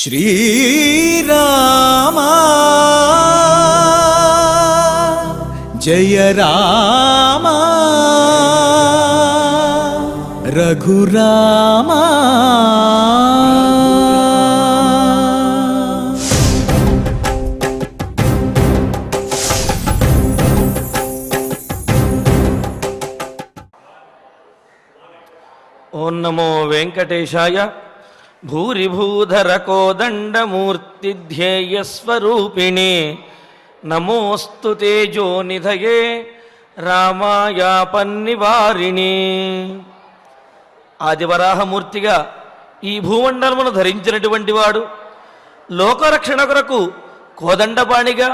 श्रीराम जय राम रघुराम। ओं नमो वेंकटेशाय। भूरिभूधर कोदंडमूर्ति ध्येय स्वरूपिणे नमोस्तु तेजो निधये రామాయాపన్నివారిణి। ఆదివరాహమూర్తిగా ఈ భూమండలమును ధరించినటువంటి వాడు, లోకరక్షణ కొరకు కోదండపాణిగా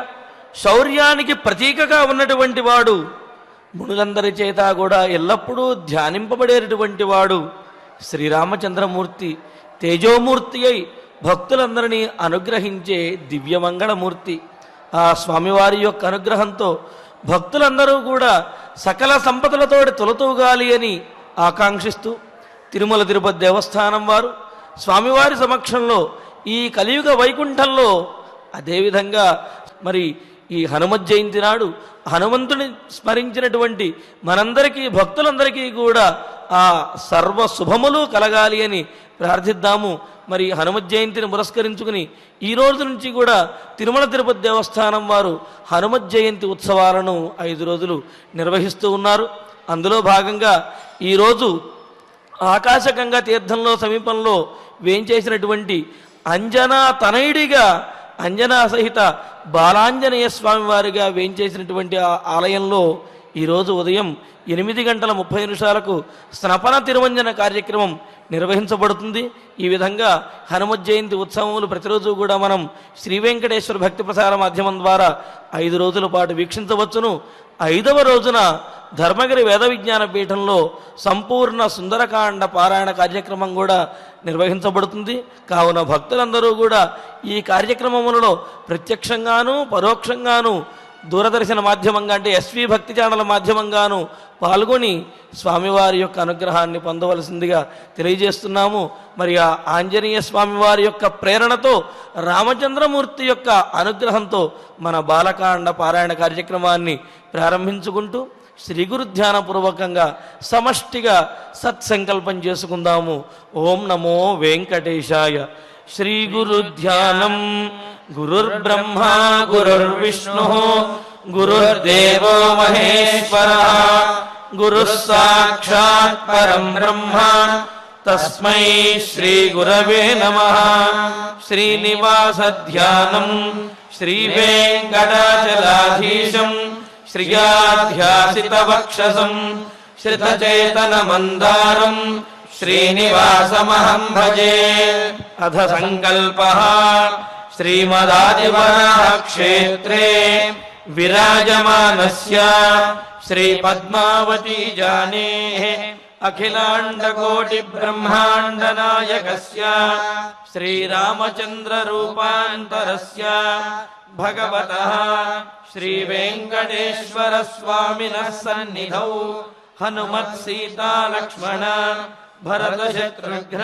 శౌర్యానికి ప్రతీకగా ఉన్నటువంటి వాడు, మునులందరి చేత కూడా ఎల్లప్పుడూ ధ్యానింపబడేటటువంటి వాడు శ్రీరామచంద్రమూర్తి, తేజోమూర్తి అయి భక్తులందరినీ అనుగ్రహించే దివ్యమంగళమూర్తి. ఆ స్వామివారి యొక్క అనుగ్రహంతో భక్తులందరూ కూడా సకల సంపదలతోటి తొలతూగాలి అని ఆకాంక్షిస్తూ తిరుమల తిరుపతి దేవస్థానం వారు స్వామివారి సమక్షంలో ఈ కలియుగ వైకుంఠంలో, అదేవిధంగా మరి ఈ హనుమత్ జయంతి నాడు హనుమంతుని స్మరించినటువంటి మనందరికీ భక్తులందరికీ కూడా ఆ సర్వ శుభములు కలగాలి అని ప్రార్థిద్దాము. మరి హనుమత్ జయంతిని పురస్కరించుకుని ఈ రోజు నుంచి కూడా తిరుమల తిరుపతి దేవస్థానం వారు హనుమత్ జయంతి ఉత్సవాలను 5 రోజులు నిర్వహిస్తూ ఉన్నారు. అందులో భాగంగా ఈరోజు ఆకాశగంగా తీర్థంలో సమీపంలో వేంచేసినటువంటి అంజనా తనయుడిగా, అంజనా సహిత బాలాంజనేయ స్వామి వారిగా వేంచేసినటువంటి ఆ ఆలయంలో ఈరోజు ఉదయం 8:30 స్నపన తిరువంజన కార్యక్రమం నిర్వహించబడుతుంది. ఈ విధంగా హనుమత్ జయంతి ఉత్సవములు ప్రతిరోజు కూడా మనం శ్రీ వెంకటేశ్వర భక్తి ప్రసార మాధ్యమం ద్వారా 5 రోజుల పాటు వీక్షించవచ్చును. 5వ రోజున ధర్మగిరి వేద విజ్ఞాన పీఠంలో సంపూర్ణ సుందరకాండ పారాయణ కార్యక్రమం కూడా నిర్వహించబడుతుంది. కావున భక్తులందరూ కూడా ఈ కార్యక్రమములలో ప్రత్యక్షంగాను పరోక్షంగాను దూరదర్శన మాధ్యమంగా అంటే ఎస్వి భక్తి ఛానల్ మాధ్యమంగాను పాల్గొని స్వామివారి యొక్క అనుగ్రహాన్ని పొందవలసిందిగా తెలియజేస్తున్నాము. మరి ఆ ఆంజనేయ స్వామివారి యొక్క ప్రేరణతో, రామచంద్రమూర్తి యొక్క అనుగ్రహంతో మన బాలకాండ పారాయణ కార్యక్రమాన్ని ప్రారంభించుకుంటూ శ్రీ గురు ధ్యానపూర్వకంగా సమష్టిగా సత్సంకల్పం చేసుకుందాము. ఓం నమో వెంకటేశాయ. శ్రీ గురు ధ్యానం. గురుర్బ్రహ్మా గురుర్విష్ణు గురుర్దేవో మహేశ్వరః గురుః సాక్షాత్ పరం బ్రహ్మ తస్మై శ్రీ గురవే నమః. శ్రీనివాస ధ్యానం. శ్రీ వెంకటాచలాధీశం శ్రియాధ్యాసిత వక్షసం శ్రితచేతన మందారం శ్రీనివాసమహం భజే. అథ సంకల్పః. శ్రీమదాదివరాహ క్షేత్రే విరాజమానస్య శ్రీ పద్మావతీ జానేః అఖిలాండకోటి బ్రహ్మాండ నాయకస్య శ్రీరామచంద్ర రూపాంతరస్య భగవతః శ్రీ వెంకటేశ్వర స్వామినః సన్నిధౌ హనుమత్ సీతా లక్ష్మణ భరత శత్రుఘ్న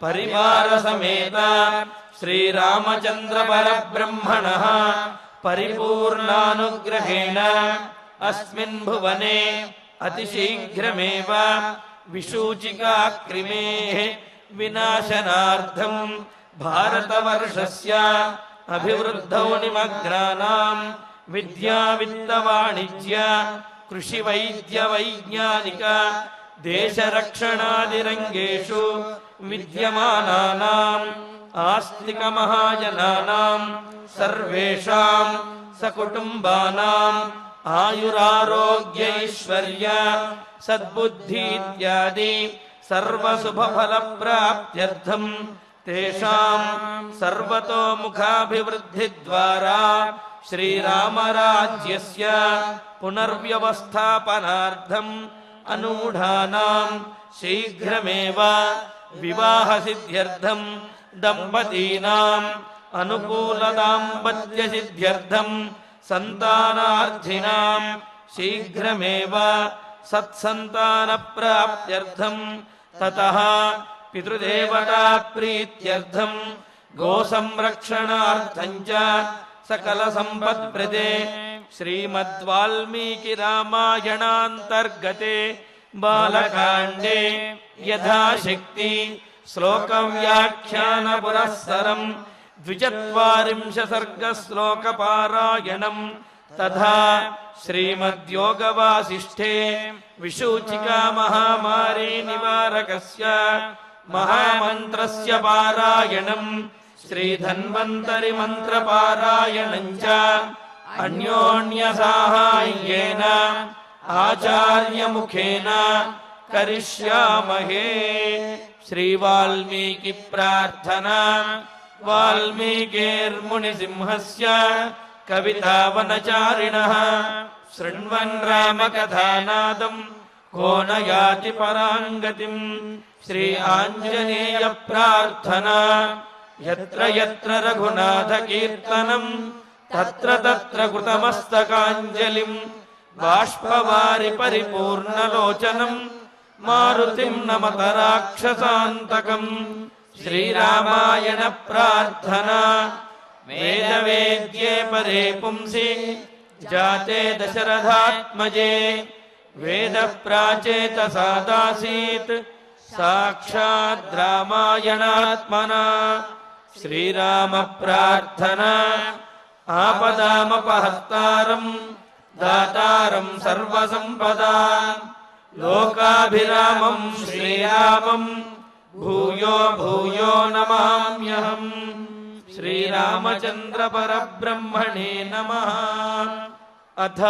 పరివార సమేత శ్రీరామచంద్ర పరబ్రహ్మణః పరిపూర్ణానుగ్రహేణ అస్మిన్ భువనే అతిశీఘ్రమేవ విశూచికాక్రిమేః వినాశనార్థం భారతవర్షస్య అభివృద్ధౌ నిమగ్నానాం విద్యా విత్త వాణిజ్య కృషి వైద్య వైజ్ఞానిక దేశరక్షణాదిరంగేషు విద్యమానానాం ఆస్తిక మహాజనానాం సర్వేషాం సకుటుంబానాం ఆయురారోగ్యైశ్వర్య సద్బుద్ధి ఇత్యాది సర్వశుభఫల ప్రాప్త్యర్థం తేషాం సర్వతోముఖాభివృద్ధి ద్వారా శ్రీరామరాజ్యస్య పునర్వ్యవస్థాపనార్థం అనూఢానాం శీఘ్రమేవ వివాహ సిద్ధ్యర్థం దంపతీనాం అనుకూల దాంపత్య సిద్ధ్యర్థం సంతానార్థినాం శీఘ్రమేవ సత్సంతాన ప్రాప్త్యర్థం తతః పితృదేవతా ప్రీత్యర్థం గోసంరక్షణార్థం చ సకల సంపద్ప్రదే శ్రీమద్వాల్మీకి రామాయణాంతర్గతే బాలకాండే యథాశక్తి శ్లోక వ్యాఖ్యాన పురస్సరం 42 సర్గ శ్లోక పారాయణం తథా శ్రీమద్యోగవాసిష్ఠే విశూచికా మహామారీ నివారకస్య మహామంత్రస్య పారాయణం శ్రీధన్వంతరి మంత్ర పారాయణం చ అన్యోన్య సాహాయ్యేన ఆచార్య ముఖేన కరిష్యామహే. శ్రీ వాల్మీకి ప్రార్థనా. వాల్మీకిర్ముని సింహస్య కవితావనచారిణః శృణ్వన్ రామకథానాదం కో న యాతి పరాంగతిం. శ్రీ ఆంజనేయ ప్రార్థనా. యత్ర యత్ర రఘునాథ కీర్తనం తత్ర తత్ర కృతమస్తకాంజలిం బాష్పవారి పరిపూర్ణలోచనం మారుతిం నమత రాక్షసాంతకం. శ్రీరామాయణ ప్రార్థనా. వేద వేద్యే పరే పుంసి జాతే దశరథాత్మజే వేద ప్రాచేత సాదాసీత్ సాక్షాద్ రామాయణాత్మనా. శ్రీరామ ప్రార్థనా. ఆపదామపహర్తారం దాతారం సర్వసంపదాం లోకాభిరామం శ్రీరామం భూయో భూయో నమామ్యహం. శ్రీరామచంద్ర పరబ్రహ్మణే నమః. అథ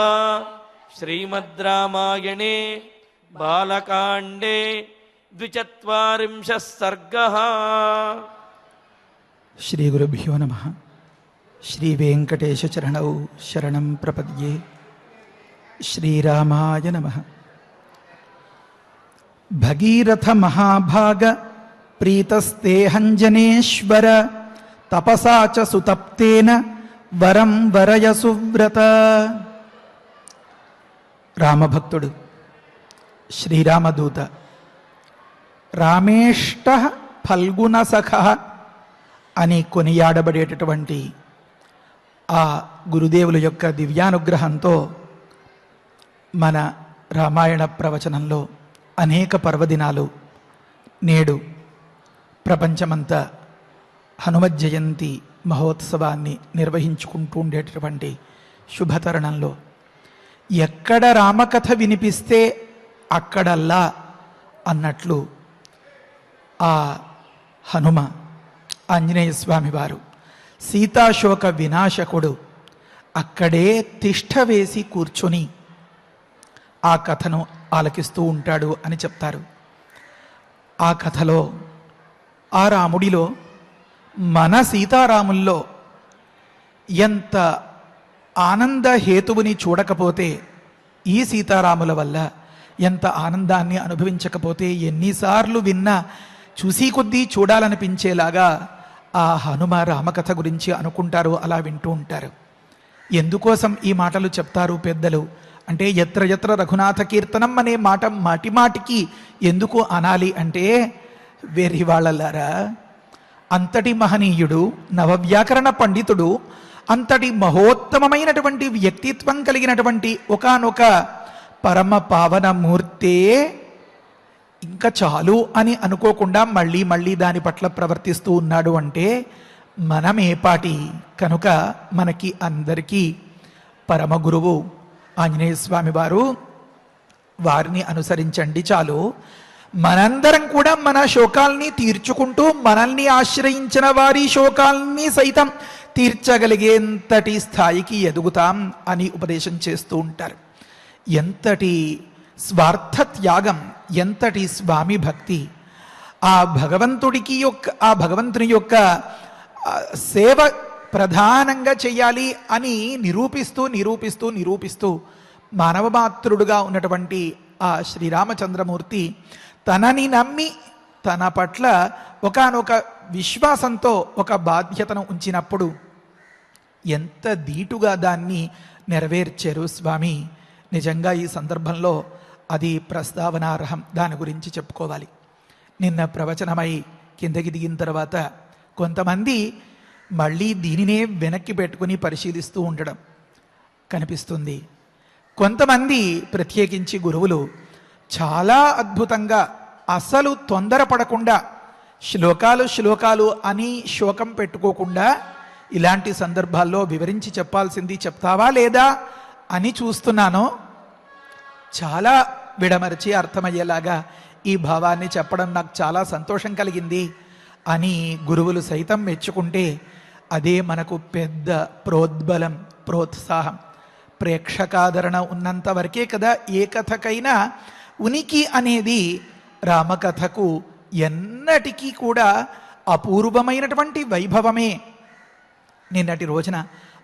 శ్రీమద్ రామాయణే బాలకాండే 42 సర్గః. శ్రీ గురుభ్యో నమః. శ్రీ వెంకటేశ చరణౌ శరణం ప్రపద్యే. శ్రీరామాయ నమః. భగీరథ మహాభాగ ప్రీతస్తేహంజనేశ్వర తపసా చ సుతప్తేన వరం వరయ సువ్రత. రామభక్తుడు, శ్రీరామదూత, రామేష్ట ఫల్గుణసఖ అని కొనియాడబడేటటువంటి ఆ గురుదేవుల యొక్క దివ్యానుగ్రహంతో మన రామాయణ ప్రవచనంలో అనేక పర్వదినాలు నేడు ప్రపంచమంతా హనుమత్ జయంతి మహోత్సవాన్ని నిర్వహించుకుంటూ ఉండేటటువంటి శుభతరుణంలో ఎక్కడ రామకథ వినిపిస్తే అక్కడల్లా అన్నట్లు ఆ హనుమ ఆంజనేయ స్వామి వారు సీతాశోక వినాశకుడు అక్కడే తిష్ఠ వేసి కూర్చొని ఆ కథను ఆలకిస్తూ ఉంటాడు అని చెప్తారు. ఆ కథలో ఆ రాముడిలో మన సీతారాముల్లో ఎంత ఆనంద హేతువుని చూడకపోతే ఈ సీతారాముల వల్ల ఎంత ఆనందాన్ని అనుభవించకపోతే ఎన్నిసార్లు విన్నా చూసి కొద్దీ చూడాలనిపించేలాగా ఆ హనుమ రామకథ గురించి అనుకుంటారు, అలా వింటూ ఉంటారు. ఎందుకోసం ఈ మాటలు చెప్తారు పెద్దలు అంటే ఎత్ర ఎత్ర రఘునాథ కీర్తనం అనే మాట మాటి మాటికి ఎందుకు అనాలి అంటే, వేరి వాళ్ళలారా, అంతటి మహనీయుడు, నవవ్యాకరణ పండితుడు, అంతటి మహోత్తమమైనటువంటి వ్యక్తిత్వం కలిగినటువంటి ఒకానొక పరమ పావన మూర్తే ఇంకా చాలు అని అనుకోకుండా మళ్ళీ మళ్ళీ దాని పట్ల ప్రవర్తిస్తూ ఉన్నాడు అంటే మనమేపాటి. కనుక మనకి అందరికీ పరమ గురువు ఆంజనేయ స్వామి వారు, వారిని అనుసరించండి చాలు. మనందరం కూడా మన శోకాల్ని తీర్చుకుంటూ మనల్ని ఆశ్రయించిన వారి శోకాల్ని సైతం తీర్చగలిగేంతటి స్థాయికి ఎదుగుతాం అని ఉపదేశం చేస్తూ ఉంటారు. ఎంతటి స్వార్థ త్యాగం, ఎంతటి స్వామి భక్తి! ఆ భగవంతుని యొక్క సేవ ప్రధానంగా చెయ్యాలి అని నిరూపిస్తూ మానవమాత్రుడుగా ఉన్నటువంటి ఆ శ్రీరామచంద్రమూర్తి తనని నమ్మి తన పట్ల ఒకానొక విశ్వాసంతో ఒక బాధ్యతను ఉంచినప్పుడు ఎంత ధీటుగా దాన్ని నెరవేర్చారు స్వామి. నిజంగా ఈ సందర్భంలో అది ప్రస్తావనార్హం, దాని గురించి చెప్పుకోవాలి. నిన్న ప్రవచనమై కిందకి దిగిన తర్వాత కొంతమంది మళ్ళీ దీనినే వెనక్కి పెట్టుకుని పరిశీలిస్తూ ఉండడం కనిపిస్తుంది. కొంతమంది ప్రత్యేకించి గురువులు చాలా అద్భుతంగా అసలు తొందరపడకుండా శ్లోకాలు అని శోకం పెట్టుకోకుండా ఇలాంటి సందర్భాల్లో వివరించి చెప్పాల్సింది చెప్తావా లేదా అని చూస్తున్నాను. చాలా విడమరిచి అర్థమయ్యేలాగా ఈ భావాన్ని చెప్పడం నాకు చాలా సంతోషం కలిగింది అని గురువులు సైతం మెచ్చుకుంటే అదే మనకు పెద్ద ప్రోద్బలం, ప్రోత్సాహం. ప్రేక్షకాదరణ ఉన్నంత వరకే కదా ఏ కథకైనా ఉనికి అనేది. రామకథకు ఎన్నటికీ కూడా అపూర్వమైనటువంటి వైభవమే. నిన్నటి రోజున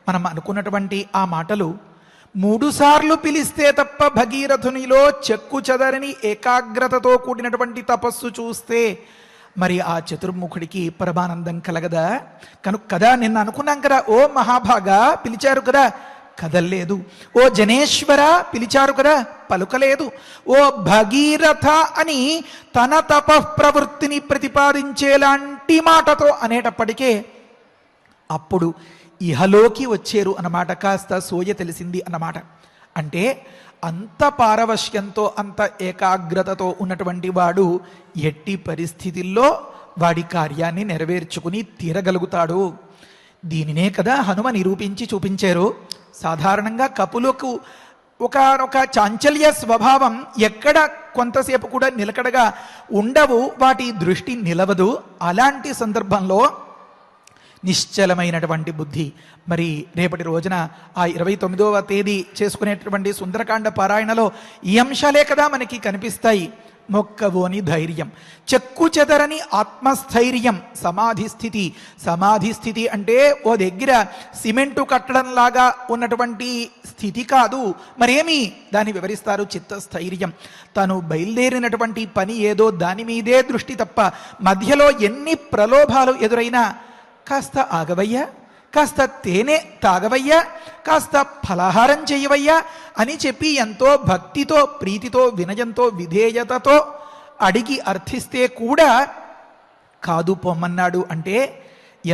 మనం అనుకున్నటువంటి ఆ మాటలు 3 సార్లు పిలిస్తే తప్ప భగీరథునిలో చెక్కు చెదరని ఏకాగ్రతతో కూడినటువంటి తపస్సు చూస్తే మరి ఆ చతుర్ముఖుడికి పరమానందం కలగదా? కనుక కదా నిన్న అనుకున్నాం కదా, ఓ మహాభాగా పిలిచారు కదా, కదల్లేదు. ఓ జనేశ్వర పిలిచారు కదా, పలుకలేదు. ఓ భగీరథ అని తన తపఃప్రవృత్తిని ప్రతిపాదించేలాంటి మాటతో అనేటప్పటికే అప్పుడు ఇహలోకి వచ్చారు అన్నమాట. కాస్త సోయ తెలిసింది అన్నమాట. అంటే అంత పారవశ్యంతో, అంత ఏకాగ్రతతో ఉన్నటువంటి వాడు ఎట్టి పరిస్థితుల్లో వాడి కార్యాన్ని నెరవేర్చుకుని తీరగలుగుతాడు. దీనినే కదా హనుమ నిరూపించి చూపించారు. సాధారణంగా కపులకు ఒక చాంచల్య స్వభావం ఎక్కడ కొంతసేపు కూడా నిలకడగా ఉండవు, వాటి దృష్టి నిలవదు. అలాంటి సందర్భంలో నిశ్చలమైనటువంటి బుద్ధి. మరి రేపటి రోజున ఆ 29వ తేదీ చేసుకునేటటువంటి సుందరకాండ పారాయణలో ఈ అంశాలే కదా మనకి కనిపిస్తాయి. మొక్కవోని ధైర్యం, చెక్కు చెదరని ఆత్మస్థైర్యం, సమాధి స్థితి. సమాధి స్థితి అంటే ఓ దగ్గర సిమెంటు కట్టడంలాగా ఉన్నటువంటి స్థితి కాదు, మరేమి దాన్ని వివరిస్తారు. చిత్తస్థైర్యం, తను బయలుదేరినటువంటి పని ఏదో దాని మీదే దృష్టి తప్ప మధ్యలో ఎన్ని ప్రలోభాలు ఎదురైనా కాస్త ఆగవయ్యా, కాస్త తేనె తాగవయ్యా, కాస్త ఫలహారం చేయవయ్యా అని చెప్పి ఎంతో భక్తితో, ప్రీతితో, వినయంతో, విధేయతతో అడిగి అర్థిస్తే కూడా కాదు పొమ్మన్నాడు అంటే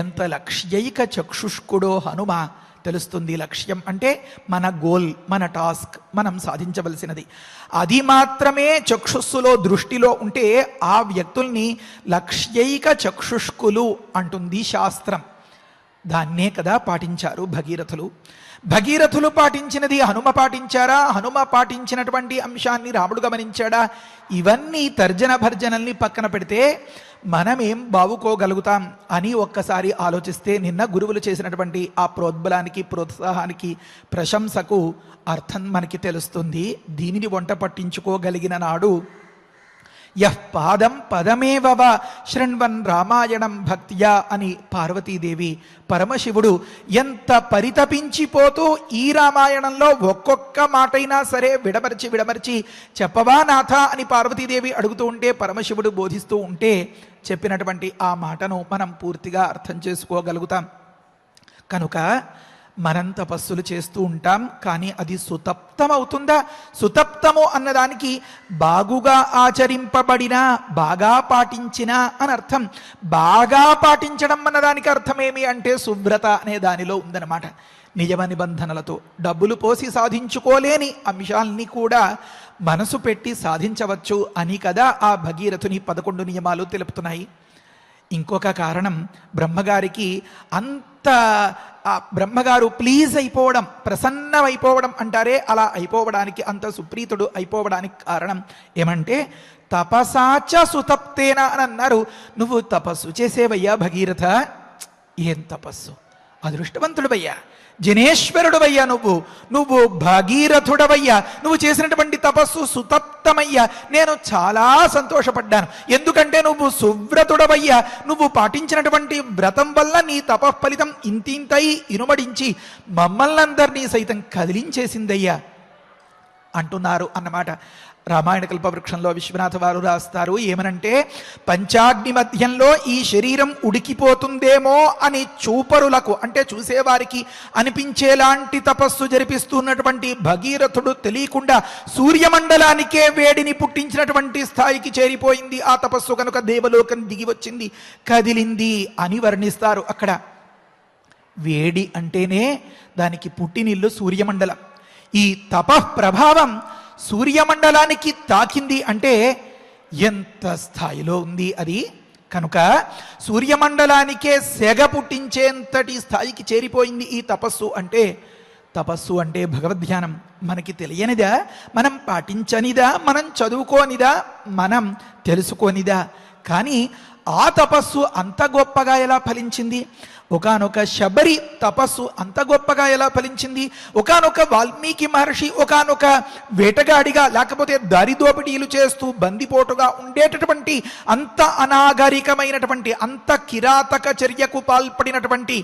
ఎంత లక్ష్యైక చక్షుష్కుడో హనుమ తెలుస్తుంది. లక్ష్యం అంటే మన గోల్, మన టాస్క్, మనం సాధించవలసినది. అది మాత్రమే చక్షుస్సులో, దృష్టిలో ఉంటే ఆ వ్యక్తుల్ని లక్ష్యైక చక్షుష్కులు అంటుంది శాస్త్రం. దాన్నే కదా పాటించారు భగీరథులు. భగీరథులు పాటించినది హనుమ పాటించారా? హనుమ పాటించినటువంటి అంశాన్ని రాముడు గమనించాడా? ఇవన్నీ తర్జన భర్జనల్ని పక్కన పెడితే మనమేం బావుకోగలుగుతాం అని ఒక్కసారి ఆలోచిస్తే నిన్న గురువులు చేసినటువంటి ఆ ప్రోద్బలానికి, ప్రోత్సాహానికి, ప్రశంసకు అర్థం మనకి తెలుస్తుంది. దీనిని వంట పట్టించుకోగలిగిన నాడు యః పాదం పదమేవవ శృణ్వన్ రామాయణం భక్త్యా అని పార్వతీదేవి, పరమశివుడు ఎంత పరితపించిపోతూ ఈ రామాయణంలో ఒక్కొక్క మాటైనా సరే విడమర్చి చెప్పవా నాథ అని పార్వతీదేవి అడుగుతూ ఉంటే, పరమశివుడు బోధిస్తూ ఉంటే చెప్పినటువంటి ఆ మాటను మనం పూర్తిగా అర్థం చేసుకోగలుగుతాం. కనుక మనం తపస్సులు చేస్తూ ఉంటాం, కానీ అది సుతప్తం అవుతుందా? సుతప్తము అన్నదానికి బాగుగా ఆచరింపబడినా, బాగా పాటించినా అని అర్థం. బాగా పాటించడం అన్నదానికి అర్థమేమి అంటే సువ్రత అనే దానిలో ఉందన్నమాట. నియమ నిబంధనలతో డబ్బులు పోసి సాధించుకోలేని అంశాల్ని కూడా మనసు పెట్టి సాధించవచ్చు అని కదా ఆ భగీరథుని 11 నియమాలు తెలుపుతున్నాయి. ఇంకొక కారణం, బ్రహ్మగారికి బ్రహ్మగారు ప్లీజ్ అయిపోవడం, ప్రసన్నమైపోవడం అంటారే, అలా అయిపోవడానికి, అంత సుప్రీతుడు అయిపోవడానికి కారణం ఏమంటే తపసాచ సుతప్తేన అని అన్నారు. నువ్వు తపస్సు చేసేవయ్యా భగీరథ. ఏం తపస్సు! అదృష్టవంతుడువయ్యా, జనేశ్వరుడువయ్యా, నువ్వు భగీరథుడవయ్యా. నువ్వు చేసినటువంటి తపస్సు సుతప్తమయ్యా. నేను చాలా సంతోషపడ్డాను. ఎందుకంటే నువ్వు సువ్రతుడవయ్యా. నువ్వు పాటించినటువంటి వ్రతం వల్ల నీ తపఃఫలితం ఇంతింతై ఇనుమడించి మమ్మల్నందరినీ సైతం కదిలించేసిందయ్యా అంటున్నారు అన్నమాట. రామాయణ కల్పవృక్షంలో విశ్వనాథ వారు రాస్తారు ఏమనంటే, పంచాగ్ని మధ్యంలో ఈ శరీరం ఉడికిపోతుందేమో అని చూపరులకు, అంటే చూసేవారికి అనిపించేలాంటి తపస్సు జరిపిస్తున్నటువంటి భగీరథుడు తెలియకుండా సూర్యమండలానికే వేడిని పుట్టించినటువంటి స్థాయికి చేరిపోయింది ఆ తపస్సు, కనుక దేవలోకం దిగి వచ్చింది, కదిలింది అని వర్ణిస్తారు. అక్కడ వేడి అంటేనే దానికి పుట్టినిల్లు సూర్యమండలం. ఈ తపః ప్రభావం సూర్యమండలానికి తాకింది అంటే ఎంత స్థాయిలో ఉంది అది. కనుక సూర్యమండలానికే సెగ పుట్టించేంతటి స్థాయికి చేరిపోయింది ఈ తపస్సు అంటే. తపస్సు అంటే భగవద్ధ్యానం. మనకి తెలియనిదా, మనం పాటించనిదా, మనం చదువుకోనిదా, మనం తెలుసుకోనిదా. కానీ ఆ తపస్సు అంత గొప్పగా ఎలా ఫలించింది? ఒకానొక శబరి తపస్సు అంత గొప్పగా ఎలా ఫలించింది? ఒకానొక వాల్మీకి మహర్షి ఒకానొక వేటగాడిగా, లేకపోతే దారిదోపిడీలు చేస్తూ బందిపోటుగా ఉండేటటువంటి అంత అనాగరికమైనటువంటి, అంత కిరాతక చర్యకు పాల్పడినటువంటి,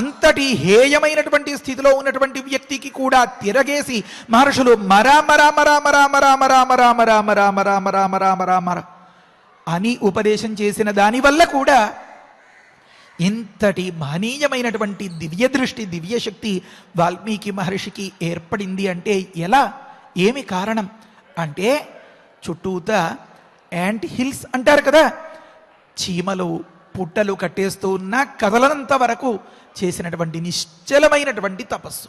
అంతటి హేయమైనటువంటి స్థితిలో ఉన్నటువంటి వ్యక్తికి కూడా తిరగేసి మహర్షులు మరా మరా మరా మరా మరా మరా మరా మరా మరా మరా మరా మరా మరా మరా అని ఉపదేశం చేసిన దానివల్ల కూడా ఇంతటి మహనీయమైనటువంటి దివ్య దృష్టి, దివ్యశక్తి వాల్మీకి మహర్షికి ఏర్పడింది అంటే ఎలా, ఏమి కారణం అంటే, చుట్టూత యాంట్ హిల్స్ అంటారు కదా, చీమలు పుట్టలు కట్టేస్తూ ఉన్న కదలనంత వరకు చేసినటువంటి నిశ్చలమైనటువంటి తపస్సు.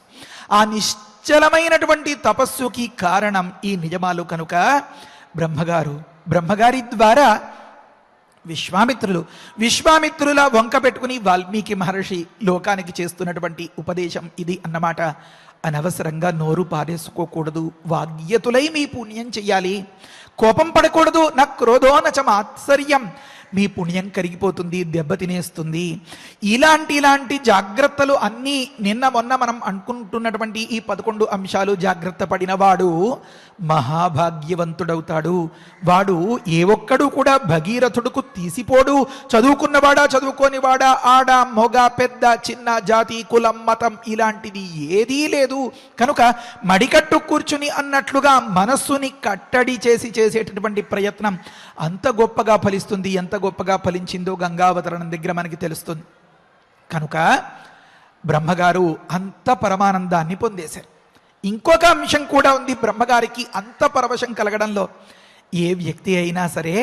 ఆ నిశ్చలమైనటువంటి తపస్సుకి కారణం ఈ నిజమాలు. కనుక బ్రహ్మగారి ద్వారా విశ్వామిత్రుల వంక పెట్టుకుని వాల్మీకి మహర్షి లోకానికి చేస్తున్నటువంటి ఉపదేశం ఇది అన్నమాట. అనవసరంగా నోరు పారేసుకోకూడదు, వాగ్యతులై మీ పుణ్యం చెయ్యాలి. కోపం పడకూడదు, నా క్రోధో నచ మాత్సర్యం, మీ పుణ్యం కరిగిపోతుంది, దెబ్బతినేస్తుంది. ఇలాంటి జాగ్రత్తలు అన్నీ నిన్న మొన్న మనం అనుకుంటున్నటువంటి ఈ 11 అంశాలు జాగ్రత్త పడినవాడు మహాభాగ్యవంతుడవుతాడు. వాడు ఏ ఒక్కడు కూడా భగీరథుడుకు తీసిపోడు. చదువుకున్నవాడా, చదువుకోనివాడా, ఆడ మొగ, పెద్ద చిన్న, జాతి, కులం, మతం ఇలాంటిది ఏదీ లేదు. కనుక మడికట్టు కూర్చుని అన్నట్లుగా మనస్సుని కట్టడి చేసేటటువంటి ప్రయత్నం అంత గొప్పగా ఫలిస్తుంది. ఎంత గొప్పగా ఫలించిందో గంగావతరణం దగ్గర మనకి తెలుస్తుంది. కనుక బ్రహ్మగారు అంత పరమానందాన్ని పొందేశారు. ఇంకొక అంశం కూడా ఉంది బ్రహ్మగారికి అంత పరవశం కలగడంలో. ఏ వ్యక్తి అయినా సరే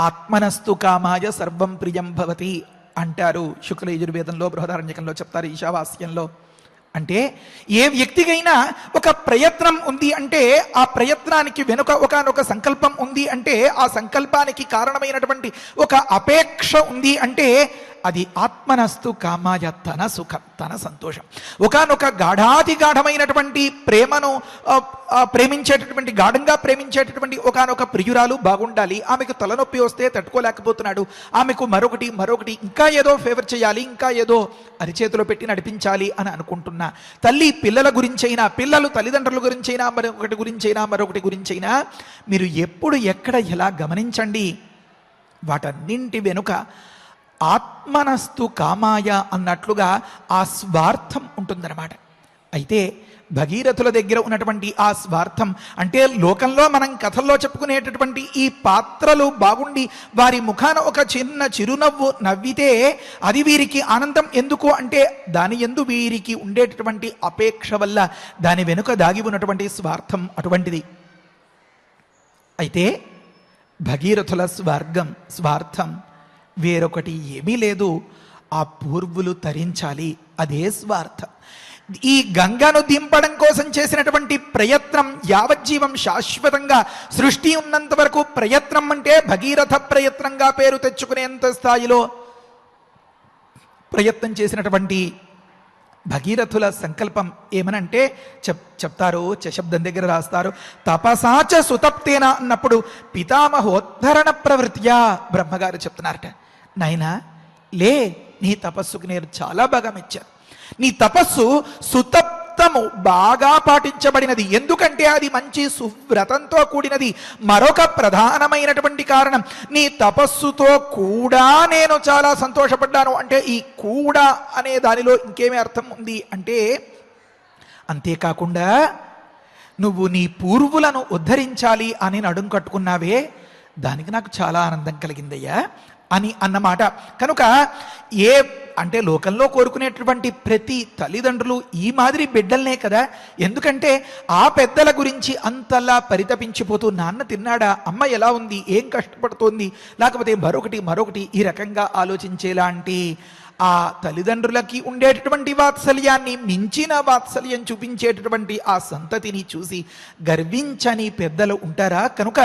ఆత్మనస్తు కామాయ సర్వం ప్రియం భవతి అంటారు శుక్ల యజుర్వేదంలో, బృహదారణ్యకంలో చెప్తారు, ఈశావాస్యంలో. అంటే ఏ వ్యక్తికైనా ఒక ప్రయత్నం ఉంది అంటే, ఆ ప్రయత్నానికి వెనుక ఒకనొక సంకల్పం ఉంది అంటే, ఆ సంకల్పానికి కారణమైనటువంటి ఒక అపేక్ష ఉంది అంటే, అది ఆత్మనస్తు కామాయ, తన సుఖం, తన సంతోషం. ఒకనొక గాఢాతిగాఢమైనటువంటి ప్రేమను ప్రేమించేటటువంటి, గాఢంగా ప్రేమించేటటువంటి ఒకనొక ప్రియురాలు బాగుండాలి. ఆమెకు తలనొప్పి వస్తే తట్టుకోలేకపోతున్నాడు, ఆమెకు మరొకటి ఇంకా ఏదో ఫేవర్ చేయాలి, ఇంకా ఏదో అరిచేతిలో పెట్టి నడిపించాలి అని అనుకుంటున్నా. తల్లి పిల్లల గురించైనా, పిల్లలు తల్లిదండ్రుల గురించైనా, మరొకటి గురించైనా మీరు ఎప్పుడు ఎక్కడ ఎలా గమనించండి. వాటన్నింటి వెనుక ఆత్మనస్తు కామాయ అన్నట్లుగా ఆ స్వార్థం ఉంటుందన్నమాట. అయితే భగీరథుల దగ్గర ఉన్నటువంటి ఆ స్వార్థం అంటే, లోకంలో మనం కథల్లో చెప్పుకునేటటువంటి ఈ పాత్రలు బాగుండి వారి ముఖాన ఒక చిన్న చిరునవ్వు నవ్వితే అది వీరికి ఆనందం. ఎందుకు అంటే, దాని యందు వీరికి ఉండేటటువంటి అపేక్ష వల్ల, దాని వెనుక దాగి ఉన్నటువంటి స్వార్థం అటువంటిది. అయితే భగీరథుల స్వార్థం వేరొకటి ఏమీ లేదు. ఆ పూర్వులు తరించాలి, అదే స్వార్థం. ఈ గంగను దింపడం కోసం చేసినటువంటి ప్రయత్నం యావజ్జీవం శాశ్వతంగా సృష్టి ఉన్నంత వరకు ప్రయత్నం అంటే భగీరథ ప్రయత్నంగా పేరు తెచ్చుకునేంత స్థాయిలో ప్రయత్నం చేసినటువంటి భగీరథుల సంకల్పం ఏమనంటే చెప్తారు, శబ్దం దగ్గర రాస్తారు, తపసాచ సుతప్తేన అన్నప్పుడు పితామహోద్ధరణ ప్రవృత్యా బ్రహ్మగారు చెప్తున్నారట, నాయనా లే, నీ తపస్సుకు నేను చాలా బాగా మెచ్చాను. నీ తపస్సు సుతప్తము, బాగా పాటించబడినది. ఎందుకంటే అది మంచి సువ్రతంతో కూడినది. మరొక ప్రధానమైనటువంటి కారణం, నీ తపస్సుతో కూడా నేను చాలా సంతోషపడ్డాను. అంటే ఈ కూడా అనే దానిలో ఇంకేమీ అర్థం ఉంది అంటే, అంతేకాకుండా నువ్వు నీ పూర్వులను ఉద్ధరించాలి అని నడుం కట్టుకున్నావే, దానికి నాకు చాలా ఆనందం కలిగిందయ్యా అని అన్నమాట. కనుక అంటే లోకంలో కోరుకునేటువంటి ప్రతి తల్లిదండ్రులు ఈ మాదిరి బిడ్డలనే కదా. ఎందుకంటే ఆ పెద్దల గురించి అంతలా పరితపించిపోతూ నాన్న తిన్నాడా, అమ్మ ఎలా ఉంది, ఏం కష్టపడుతోంది, లేకపోతే మరొకటి ఈ రకంగా ఆలోచించేలాంటి ఆ తల్లిదండ్రులకి ఉండేటటువంటి వాత్సల్యాన్ని మించిన వాత్సల్యం చూపించేటటువంటి ఆ సంతతిని చూసి గర్వించని పెద్దలు ఉంటారా? కనుక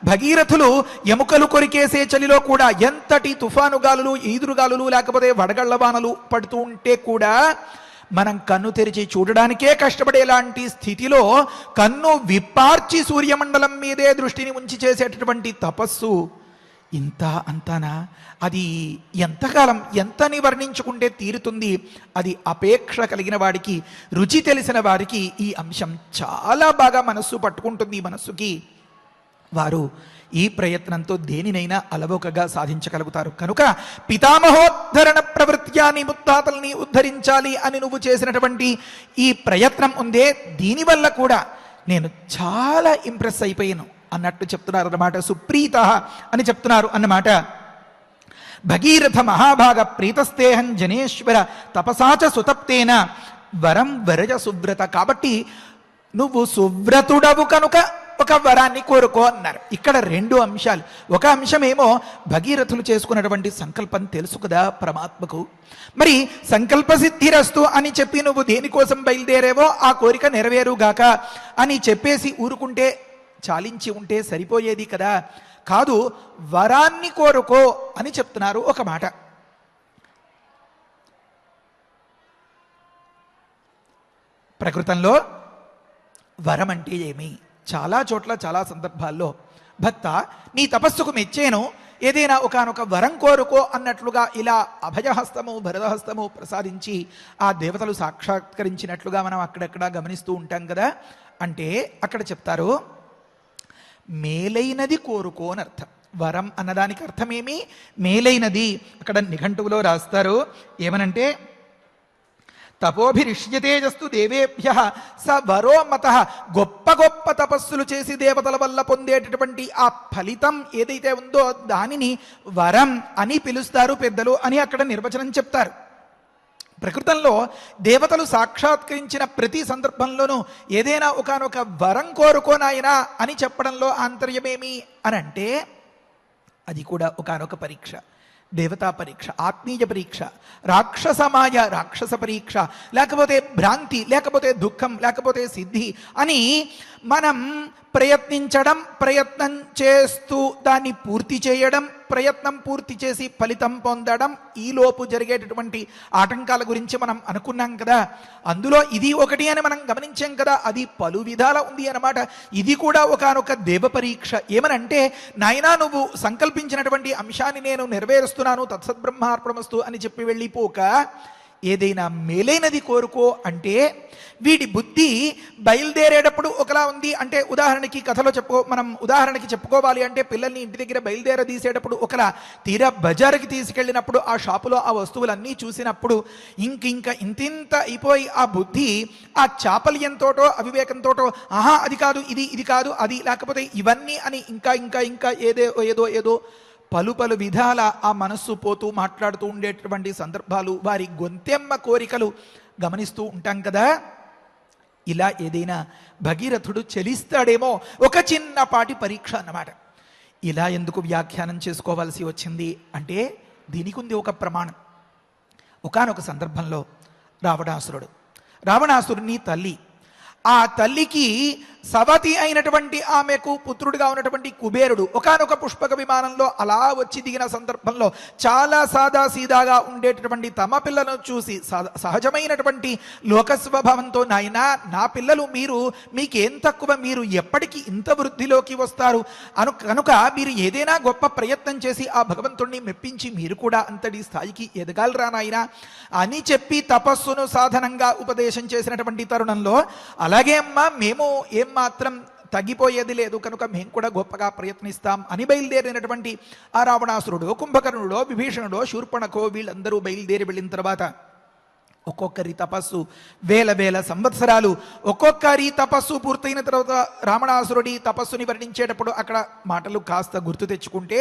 భగీరథులు ఎముకలు కొరికేసే చలిలో కూడా, ఎంతటి తుఫాను గాలులు, ఈదురుగాలులు, లేకపోతే వడగళ్లవానలు పడుతూ ఉంటే కూడా మనం కన్ను తెరిచి చూడడానికే కష్టపడేలాంటి స్థితిలో కన్ను విప్పార్చి సూర్యమండలం మీదే దృష్టిని ఉంచి చేసేటటువంటి తపస్సు ఇంత అంతానా? అది ఎంతకాలం, ఎంతని వర్ణించుకుంటే తీరుతుంది? అది అపేక్ష కలిగిన వాడికి, రుచి తెలిసిన వారికి ఈ అంశం చాలా బాగా మనస్సు పట్టుకుంటుంది. మనస్సుకి వారు ఈ ప్రయత్నంతో దేనినైనా అలవోకగా సాధించగలుగుతారు. కనుక పితామహోద్ధరణ ప్రవృత్యాన్ని, ముత్తాతల్ని ఉద్ధరించాలి అని నువ్వు చేసినటువంటి ఈ ప్రయత్నం ఉందే, దీనివల్ల కూడా నేను చాలా ఇంప్రెస్ అయిపోయాను అన్నట్టు చెప్తున్నారు అన్నమాట. సుప్రీత అని చెప్తున్నారు అన్నమాట. భగీరథ మహాభాగ ప్రీతస్తేహం జనేశ్వర తపసాచ సుతప్తేన వరం వరజ సువ్రత. కాబట్టి నువ్వు సువ్రతుడవు కనుక ఒక వరాన్ని కోరుకో అన్నారు. ఇక్కడ రెండు అంశాలు. ఒక అంశమేమో భగీరథులు చేసుకున్నటువంటి సంకల్పం తెలుసు కదా పరమాత్మకు. మరి సంకల్ప సిద్ధిరస్తు అని చెప్పి నువ్వు దేనికోసం బయలుదేరేవో ఆ కోరిక నెరవేరుగాక అని చెప్పేసి ఊరుకుంటే, చాలించి ఉంటే సరిపోయేది కదా. కాదు, వరాన్ని కోరుకో అని చెప్తున్నారు ఒక మాట. ప్రకృతంలో వరం అంటే ఏమి? చాలా చోట్ల చాలా సందర్భాల్లో భక్త నీ తపస్సుకు మెచ్చేను, ఏదైనా ఒకనొక వరం కోరుకో అన్నట్లుగా ఇలా అభయహస్తము భరతహస్తము ప్రసాదించి ఆ దేవతలు సాక్షాత్కరించినట్లుగా మనం అక్కడక్కడ గమనిస్తూ ఉంటాం కదా. అంటే అక్కడ చెప్తారు మేలైనది కోరుకో అని అర్థం. వరం అన్నదానికి అర్థమేమి? మేలైనది. అక్కడ నిఘంటువులో రాస్తారు ఏమనంటే, తపోభిరిష్యతేజస్తు దేవేభ్య స వరో మత. గొప్ప గొప్ప తపస్సులు చేసి దేవతల వల్ల పొందేటటువంటి ఆ ఫలితం ఏదైతే ఉందో దానిని వరం అని పిలుస్తారు పెద్దలు అని అక్కడ నిర్వచనం చెప్తారు. ప్రకృతంలో దేవతలు సాక్షాత్కరించిన ప్రతి సందర్భంలోనూ ఏదైనా ఒకనొక వరం కోరుకోనాయనా అని చెప్పడంలో ఆంతర్యమేమి అని అంటే, అది కూడా ఒకనొక పరీక్ష, దేవతా పరీక్ష, ఆత్మీయ పరీక్ష, రాక్షసమాయ రాక్షస పరీక్ష, లేకపోతే భ్రాంతి, లేకపోతే దుఃఖం, లేకపోతే సిద్ధి అని మనం ప్రయత్నించడం, ప్రయత్నం చేస్తూ దాన్ని పూర్తి చేయడం, ప్రయత్నం పూర్తి చేసి ఫలితం పొందడం, ఈలోపు జరిగేటటువంటి ఆటంకాల గురించి మనం అనుకున్నాం కదా. అందులో ఇది ఒకటి అని మనం గమనించాం కదా. అది పలు విధాల ఉంది అన్నమాట. ఇది కూడా ఒకనొక దేవ పరీక్ష. ఏమనంటే, నాయనా నువ్వు సంకల్పించినటువంటి అంశాన్ని నేను నెరవేరుస్తున్నాను, తత్సద్బ్రహ్మార్పణమస్తు అని చెప్పి వెళ్ళిపోక ఏదైనా మేలైనది కోరుకో అంటే, వీడి బుద్ధి బయలుదేరేటప్పుడు ఒకలా ఉంది. అంటే ఉదాహరణకి కథలో మనం ఉదాహరణకి చెప్పుకోవాలి అంటే, పిల్లల్ని ఇంటి దగ్గర బయలుదేరదీసేటప్పుడు ఒకలా, తీరా బజారుకి తీసుకెళ్ళినప్పుడు ఆ షాపులో ఆ వస్తువులన్నీ చూసినప్పుడు ఇంతింత అయిపోయి ఆ బుద్ధి ఆ చాపల్యంతోటో అవివేకంతోటో, ఆహా అది కాదు ఇది, ఇది కాదు అది, లేకపోతే ఇవన్నీ అని ఇంకా ఇంకా ఇంకా ఏదో పలు విధాల ఆ మనస్సు పోతూ మాట్లాడుతూ ఉండేటటువంటి సందర్భాలు, వారి గొంతెమ్మ కోరికలు గమనిస్తూ ఉంటాం కదా. ఇలా ఏదైనా భగీరథుడు చెలిస్తాడేమో, ఒక చిన్నపాటి పరీక్ష అన్నమాట. ఇలా ఎందుకు వ్యాఖ్యానం చేసుకోవాల్సి వచ్చింది అంటే, దీనికి ఉంది ఒక ప్రమాణం. ఒకానొక సందర్భంలో రావణాసురుని తల్లి, ఆ తల్లికి సవతి అయినటువంటి ఆమెకు పుత్రుడిగా ఉన్నటువంటి కుబేరుడు ఒకానొక పుష్పక విమానంలో అలా వచ్చి దిగిన సందర్భంలో చాలా సాదాసీదాగా ఉండేటటువంటి తమ పిల్లను చూసి సహజమైనటువంటి లోకస్వభావంతో, నాయనా నా పిల్లలు మీకేం తక్కువ, మీరు ఎప్పటికీ ఇంత వృద్ధిలోకి వస్తారు కనుక మీరు ఏదైనా గొప్ప ప్రయత్నం చేసి ఆ భగవంతుణ్ణి మెప్పించి మీరు కూడా అంతటి స్థాయికి ఎదగాలరా నాయనా అని చెప్పి తపస్సును సాధనంగా ఉపదేశం చేసినటువంటి తరుణంలో, అలాగే అమ్మా మేము మాత్రం తగ్గిపోయేది లేదు కనుక మేము కూడా గొప్పగా ప్రయత్నిస్తాం అని బయలుదేరినటువంటి ఆ రావణాసురుడు, కుంభకర్ణుడో, విభీషణుడో, శూర్పణకో వీళ్ళందరూ బయలుదేరి వెళ్ళిన తర్వాత ఒక్కొక్కరి తపస్సు వేల వేల సంవత్సరాలు. ఒక్కొక్కరి తపస్సు పూర్తయిన తర్వాత రావణాసురుడి తపస్సుని వర్ణించేటప్పుడు అక్కడ మాటలు కాస్త గుర్తు తెచ్చుకుంటే,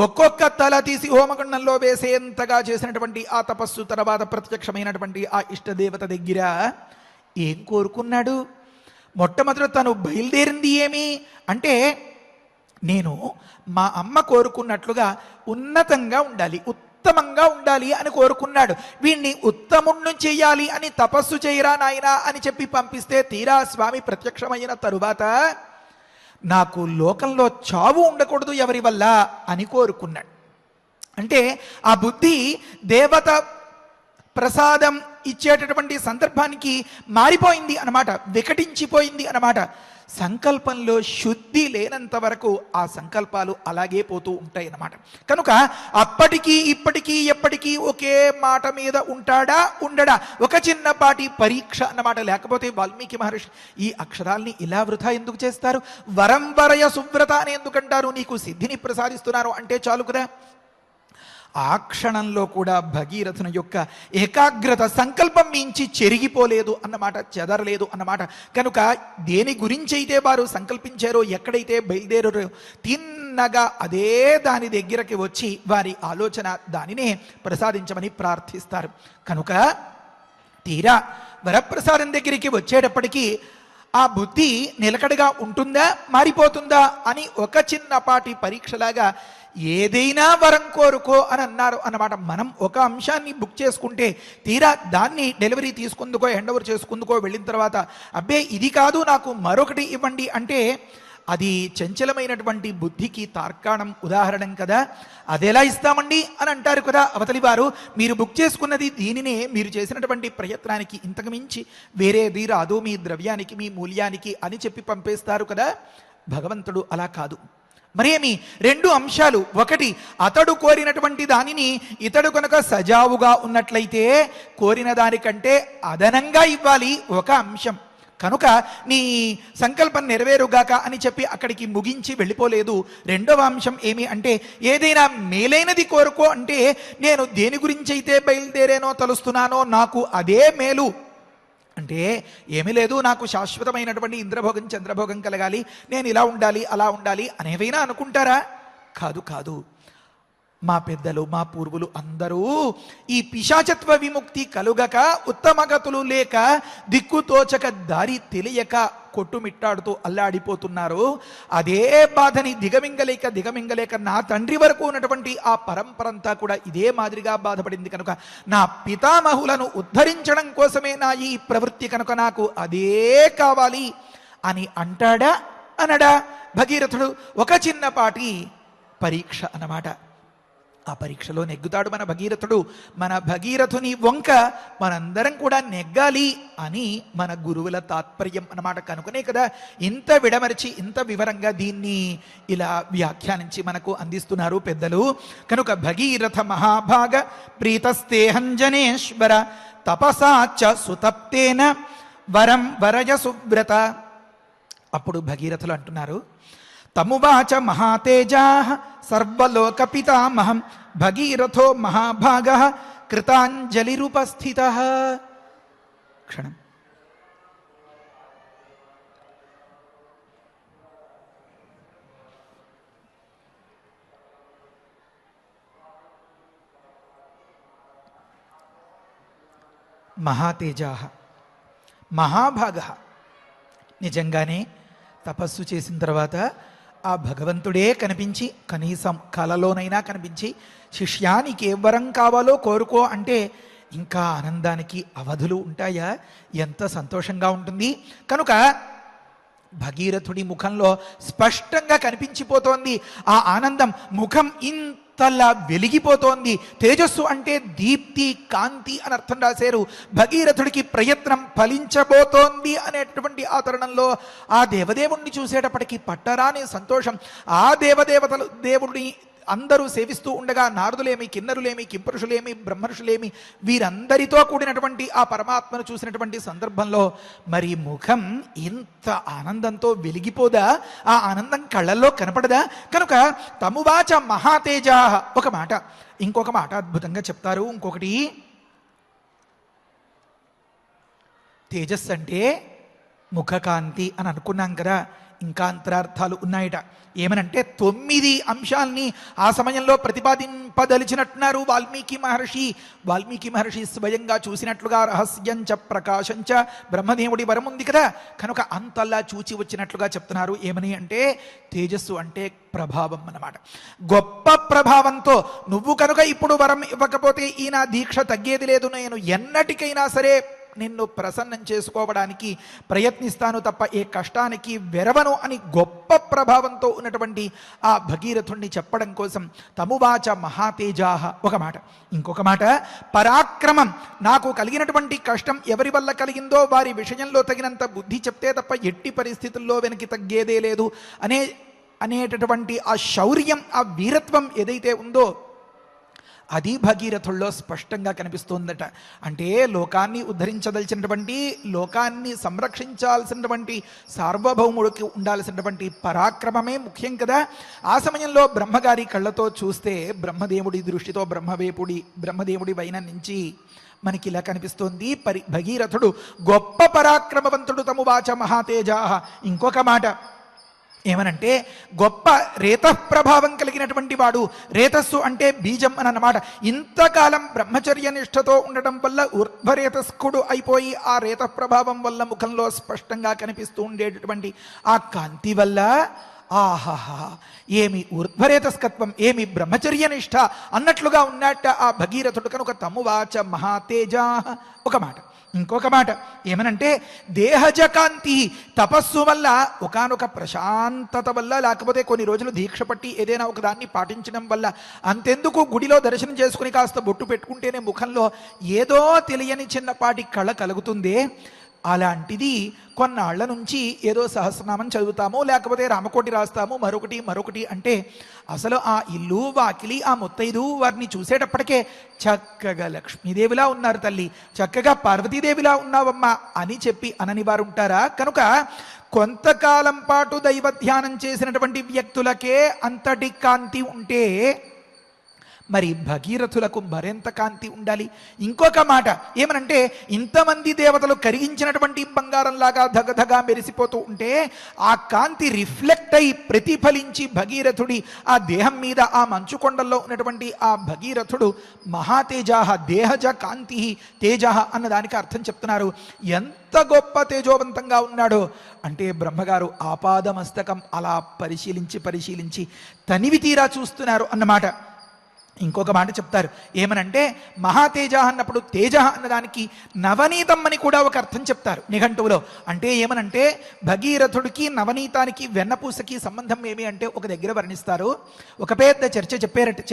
ఒక్కొక్క తల తీసి హోమగుండంలో వేసేంతగా చేసినటువంటి ఆ తపస్సు తర్వాత ప్రత్యక్షమైనటువంటి ఆ ఇష్టదేవత దగ్గర ఏం కోరుకున్నాడు? మొట్టమొదట తను బయలుదేరింది ఏమి అంటే, నేను మా అమ్మ కోరుకున్నట్లుగా ఉన్నతంగా ఉండాలి, ఉత్తమంగా ఉండాలి అని కోరుకున్నాడు. వీణ్ణి ఉత్తముణ్ణి చెయ్యాలి అని తపస్సు చేయరా నాయనా అని చెప్పి పంపిస్తే, తీరా స్వామి ప్రత్యక్షమైన తరువాత నాకు లోకంలో చావు ఉండకూడదు ఎవరి వల్ల అని కోరుకున్నాడు. అంటే ఆ బుద్ధి దేవత ప్రసాదం ఇచ్చేటటువంటి సందర్భానికి మారిపోయింది అన్నమాట, వికటించిపోయింది అన్నమాట. సంకల్పంలో శుద్ధి లేనంత వరకు ఆ సంకల్పాలు అలాగే పోతూ ఉంటాయి అన్నమాట. కనుక అప్పటికీ ఇప్పటికీ ఎప్పటికీ ఒకే మాట మీద ఉంటాడా ఉండడా, ఒక చిన్నపాటి పరీక్ష అన్నమాట. లేకపోతే వాల్మీకి మహర్షి ఈ అక్షరాల్ని ఇలా వృధా ఎందుకు చేస్తారు? వరం వరయ సువ్రత అని ఎందుకంటారు? నీకు సిద్ధిని ప్రసాదిస్తున్నారు అంటే చాలు కదా. ఆ క్షణంలో కూడా భగీరథుని యొక్క ఏకాగ్రత సంకల్పం మించి చెరిగిపోలేదు అన్నమాట, చెదరలేదు అన్నమాట. కనుక దేని గురించి అయితే వారు సంకల్పించారో, ఎక్కడైతే బయలుదేరారో తిన్నగా అదే దాని దగ్గరకి వచ్చి వారి ఆలోచన దానినే ప్రసాదించమని ప్రార్థిస్తారు. కనుక తీరా వరప్రసాదం దగ్గరికి వచ్చేటప్పటికీ ఆ బుద్ధి నిలకడగా ఉంటుందా, మారిపోతుందా అని ఒక చిన్నపాటి పరీక్షలాగా ఏదైనా వరం కోరుకో అని అన్నారు అన్నమాట. మనం ఒక అంశాన్ని బుక్ చేసుకుంటే తీరా దాన్ని డెలివరీ తీసుకుందుకో హ్యాండ్ ఓవర్ చేసుకుందుకో వెళ్ళిన తర్వాత, అబ్బే ఇది కాదు నాకు మరొకటి ఇవ్వండి అంటే అది చంచలమైనటువంటి బుద్ధికి తార్కాణం, ఉదాహరణం కదా. అదెలా ఇస్తామండి అని అంటారు కదా అవతలి వారు. మీరు బుక్ చేసుకున్నది దీనినే, మీరు చేసినటువంటి ప్రయత్నానికి ఇంతకు మించి వేరేది రాదు మీ ద్రవ్యానికి, మీ మూల్యానికి అని చెప్పి పంపేస్తారు కదా. భగవంతుడు అలా కాదు. మరేమి రెండు అంశాలు. ఒకటి, అతడు కోరినటువంటి దానిని ఇతడు కనుక సజావుగా ఉన్నట్లయితే కోరిన దానికంటే అదనంగా ఇవ్వాలి, ఒక అంశం. కనుక నీ సంకల్పం నెరవేరుగాక అని చెప్పి అక్కడికి ముగించి వెళ్ళిపోలేదు. రెండవ అంశం ఏమి అంటే, ఏదైనా మేలైనది కోరుకో అంటే, నేను దేని గురించి అయితే బయలుదేరానో తలుస్తున్నానో నాకు అదే మేలు అంటే ఏమీ లేదు, నాకు శాశ్వతమైనటువంటి ఇంద్రభోగం చంద్రభోగం కలగాలి, నేను ఇలా ఉండాలి అలా ఉండాలి అనేవైనా అనుకుంటారా? కాదు కాదు. మా పెద్దలు, మా పూర్వులు అందరూ ఈ పిశాచత్వ విముక్తి కలుగక, ఉత్తమగతులు లేక, దిక్కుతోచక దారి తెలియక కొట్టుమిట్టాడుతూ అల్లాడిపోతున్నారు. అదే బాధని దిగమింగలేక నా తండ్రి వరకు ఉన్నటువంటి ఆ పరంపరంతా కూడా ఇదే మాదిరిగా బాధపడింది. కనుక నా పితామహులను ఉద్ధరించడం కోసమే నా ఈ ప్రవృత్తి, కనుక నాకు అదే కావాలి అని అంటాడా అనడా భగీరథుడు? ఒక చిన్నపాటి పరీక్ష అన్నమాట. ఆ పరీక్షలో నెగ్గుతాడు మన భగీరథుడు. మన భగీరథుని వంక మనందరం కూడా నెగ్గాలి అని మన గురువుల తాత్పర్యం అన్నమాట. కనుకనే కదా ఇంత విడమరిచి ఇంత వివరంగా దీన్ని ఇలా వ్యాఖ్యానించి మనకు అందిస్తున్నారు పెద్దలు. కనుక భగీరథ మహాభాగ ప్రీతస్తేహంజనేశ్వర తపసాచ సుతప్తేన వరం వరయ సువ్రత. అప్పుడు భగీరథులు అంటున్నారు, తమువాచ మహాతేజా సర్వలోక పితామహం భగీరథో మహాభాగ కృతాంజలిరుపస్థిత. క్షణం. మహాతేజా మహాభాగ. నిజంగానే తపస్సు చేసిన తర్వాత ఆ భగవంతుడే కనిపించి, కనీసం కలలోనైనా కనిపించి, శిష్యానికి ఏ వరం కావాలో కోరుకో అంటే ఇంకా ఆనందానికి అవధులు ఉంటాయా? ఎంత సంతోషంగా ఉంటుంది. కనుక భగీరథుడి ముఖంలో స్పష్టంగా కనిపించిపోతోంది ఆ ఆనందం. ముఖం ఇంతలా వెలిగిపోతోంది. తేజస్సు అంటే దీప్తి, కాంతి అని అర్థం రాశారు. భగీరథుడికి ప్రయత్నం ఫలించబోతోంది అనేటువంటి ఆ తరుణంలో ఆ దేవదేవుణ్ణి చూసేటప్పటికీ పట్టరాని సంతోషం. ఆ దేవదేవతలు దేవుడిని అందరూ సేవిస్తూ ఉండగా నారదులేమి, కిన్నరులేమి, కింపురుషులేమి, బ్రహ్మర్షులేమి వీరందరితో కూడినటువంటి ఆ పరమాత్మను చూసినటువంటి సందర్భంలో మరి ముఖం ఇంత ఆనందంతో వెలిగిపోదా? ఆ ఆనందం కళ్ళల్లో కనపడదా? కనుక తమువాచ మహాతేజా ఒక మాట. ఇంకొక మాట అద్భుతంగా చెప్తారు. ఇంకొకటి, తేజస్సు అంటే ముఖకాంతి అని అనుకున్నాం కదా, ఇంకా అంతరార్థాలు ఉన్నాయట. ఏమనంటే 9 అంశాల్ని ఆ సమయంలో ప్రతిపాదింపదలిచినట్టున్నారు వాల్మీకి మహర్షి. వాల్మీకి మహర్షి స్వయంగా చూసినట్లుగా రహస్యంచ ప్రకాశంచ బ్రహ్మదేవుడి వరం ఉంది కదా, కనుక అంతల్లా చూచి వచ్చినట్లుగా చెప్తున్నారు. ఏమని అంటే తేజస్సు అంటే ప్రభావం అన్నమాట. గొప్ప ప్రభావంతో నువ్వు కనుక ఇప్పుడు వరం ఇవ్వకపోతే ఈయన దీక్ష తగ్గేది లేదు, నేను ఎన్నటికైనా సరే నిన్ను ప్రసన్నం చేసుకోవడానికి ప్రయత్నిస్తాను తప్ప ఏ కష్టానికి వెరవను అని గొప్ప ప్రభావంతో ఉన్నటువంటి ఆ భగీరథుణ్ణి చెప్పడం కోసం తమువాచ మహాతేజాహ ఒక మాట. ఇంకొక మాట పరాక్రమం. నాకు కలిగినటువంటి కష్టం ఎవరి వల్ల కలిగిందో వారి విషయంలో తగినంత బుద్ధి చెప్తే తప్ప ఎట్టి పరిస్థితుల్లో వెనక్కి తగ్గేదే లేదు అనేటటువంటి ఆ శౌర్యం, ఆ వీరత్వం ఏదైతే ఉందో అది భగీరథుల్లో స్పష్టంగా కనిపిస్తోందట. అంటే లోకాన్ని ఉద్ధరించదలిచినటువంటి, లోకాన్ని సంరక్షించాల్సినటువంటి సార్వభౌముడికి ఉండాల్సినటువంటి పరాక్రమమే ముఖ్యం కదా. ఆ సమయంలో బ్రహ్మగారి కళ్ళతో చూస్తే బ్రహ్మదేవుడి దృష్టితో బ్రహ్మదేవుడి వైన నుంచి మనకి ఇలా కనిపిస్తోంది. భగీరథుడు గొప్ప పరాక్రమవంతుడు తమువాచ మహాతేజా. ఇంకొక మాట ఏమనంటే గొప్ప రేతఃప్రభావం కలిగినటువంటి వాడు. రేతస్సు అంటే బీజం అని అన్నమాట. ఇంతకాలం బ్రహ్మచర్య నిష్ఠతో ఉండటం వల్ల ఊర్ధ్వరేతస్కుడు అయిపోయి ఆ రేతఃప్రభావం వల్ల ముఖంలో స్పష్టంగా కనిపిస్తూ ఉండేటటువంటి ఆ కాంతి వల్ల ఆహాహా ఏమి ఊర్ధ్వరేతస్కత్వం, ఏమి బ్రహ్మచర్య నిష్ఠ అన్నట్లుగా ఉన్నట్ట ఆ భగీరథుడు. కనుక తమువాచ మహాతేజా ఒక మాట. ఇంకొక మాట ఏమనంటే దేహజ కాంతి. తపస్సు వల్ల ఒకానొక ప్రశాంతత వల్ల, లేకపోతే కొన్ని రోజులు దీక్ష పట్టి ఏదైనా ఒక దాన్ని పాటించడం వల్ల, అంతెందుకు గుడిలో దర్శనం చేసుకుని కాస్త బొట్టు పెట్టుకుంటేనే ముఖంలో ఏదో తెలియని చిన్నపాటి కళ కలుగుతుంది. అలాంటిది కొన్నాళ్ల నుంచి ఏదో సహస్రనామం చదువుతాము, లేకపోతే రామకోటి రాస్తాము, మరొకటి అంటే అసలు ఆ ఇల్లు వాకిలి ఆ ముత్తైదు వారిని చూసేటప్పటికే చక్కగా లక్ష్మీదేవిలా ఉన్నారు తల్లి, చక్కగా పార్వతీదేవిలా ఉన్నావమ్మా అని చెప్పి అనని వారు ఉంటారా? కనుక కొంతకాలం పాటు దైవ ధ్యానం చేసినటువంటి వ్యక్తులకే అంతటి కాంతి ఉంటే మరి భగీరథులకు మరెంత కాంతి ఉండాలి. ఇంకొక మాట ఏమనంటే ఇంతమంది దేవతలు కరిగించినటువంటి బంగారంలాగా ధగధగా మెరిసిపోతూ ఉంటే ఆ కాంతి రిఫ్లెక్ట్ అయి ప్రతిఫలించి భగీరథుడి ఆ దేహం మీద ఆ మంచుకొండల్లో ఉన్నటువంటి ఆ భగీరథుడు మహాతేజాహ దేహజ కాంతి తేజ అన్నదానికి అర్థం చెప్తున్నారు. ఎంత గొప్ప తేజోవంతంగా ఉన్నాడో అంటే బ్రహ్మగారు ఆపాదమస్తకం అలా పరిశీలించి తనివి తీరా చూస్తున్నారు అన్నమాట. ఇంకొక మాట చెప్తారు ఏమనంటే మహాతేజ అన్నప్పుడు తేజ అన్నదానికి నవనీతం అని కూడా ఒక అర్థం చెప్తారు నిఘంటువులో. అంటే ఏమనంటే భగీరథుడికి నవనీతానికి వెన్నపూసకి సంబంధం ఏమి అంటే ఒక దగ్గర వర్ణిస్తారు. ఒక పెద్ద చర్చ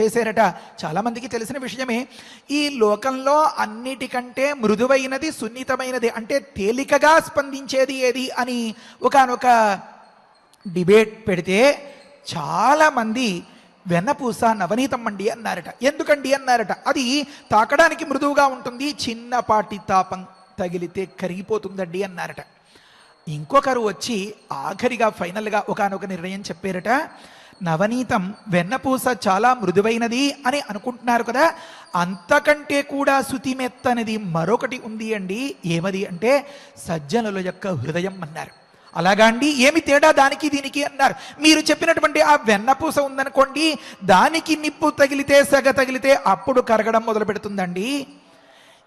చేశారట. చాలామందికి తెలిసిన విషయమే. ఈ లోకంలో అన్నిటికంటే మృదువైనది సున్నితమైనది అంటే తేలికగా స్పందించేది ఏది అని ఒకానొక డిబేట్ పెడితే చాలామంది వెన్నపూస నవనీతం అండి అన్నారట. ఎందుకండి అన్నారట, అది తాకడానికి మృదువుగా ఉంటుంది, చిన్నపాటి తాపం తగిలితే కరిగిపోతుందండి అన్నారట. ఇంకొకరు వచ్చి ఆఖరిగా ఫైనల్గా ఒకానొక నిర్ణయం చెప్పారట. నవనీతం వెన్నపూస చాలా మృదువైనది అని అనుకుంటున్నారు కదా, అంతకంటే కూడా శుతిమెత్తనిది మరొకటి ఉంది అండి. ఏమది అంటే సజ్జనుల యొక్క హృదయం అన్నారు. అలాగా అండి, ఏమి తేడా దానికి దీనికి అన్నారు. మీరు చెప్పినటువంటి ఆ వెన్నపూస ఉందనుకోండి, దానికి నిప్పు తగిలితే సెగ తగిలితే అప్పుడు కరగడం మొదలు పెడుతుందండి.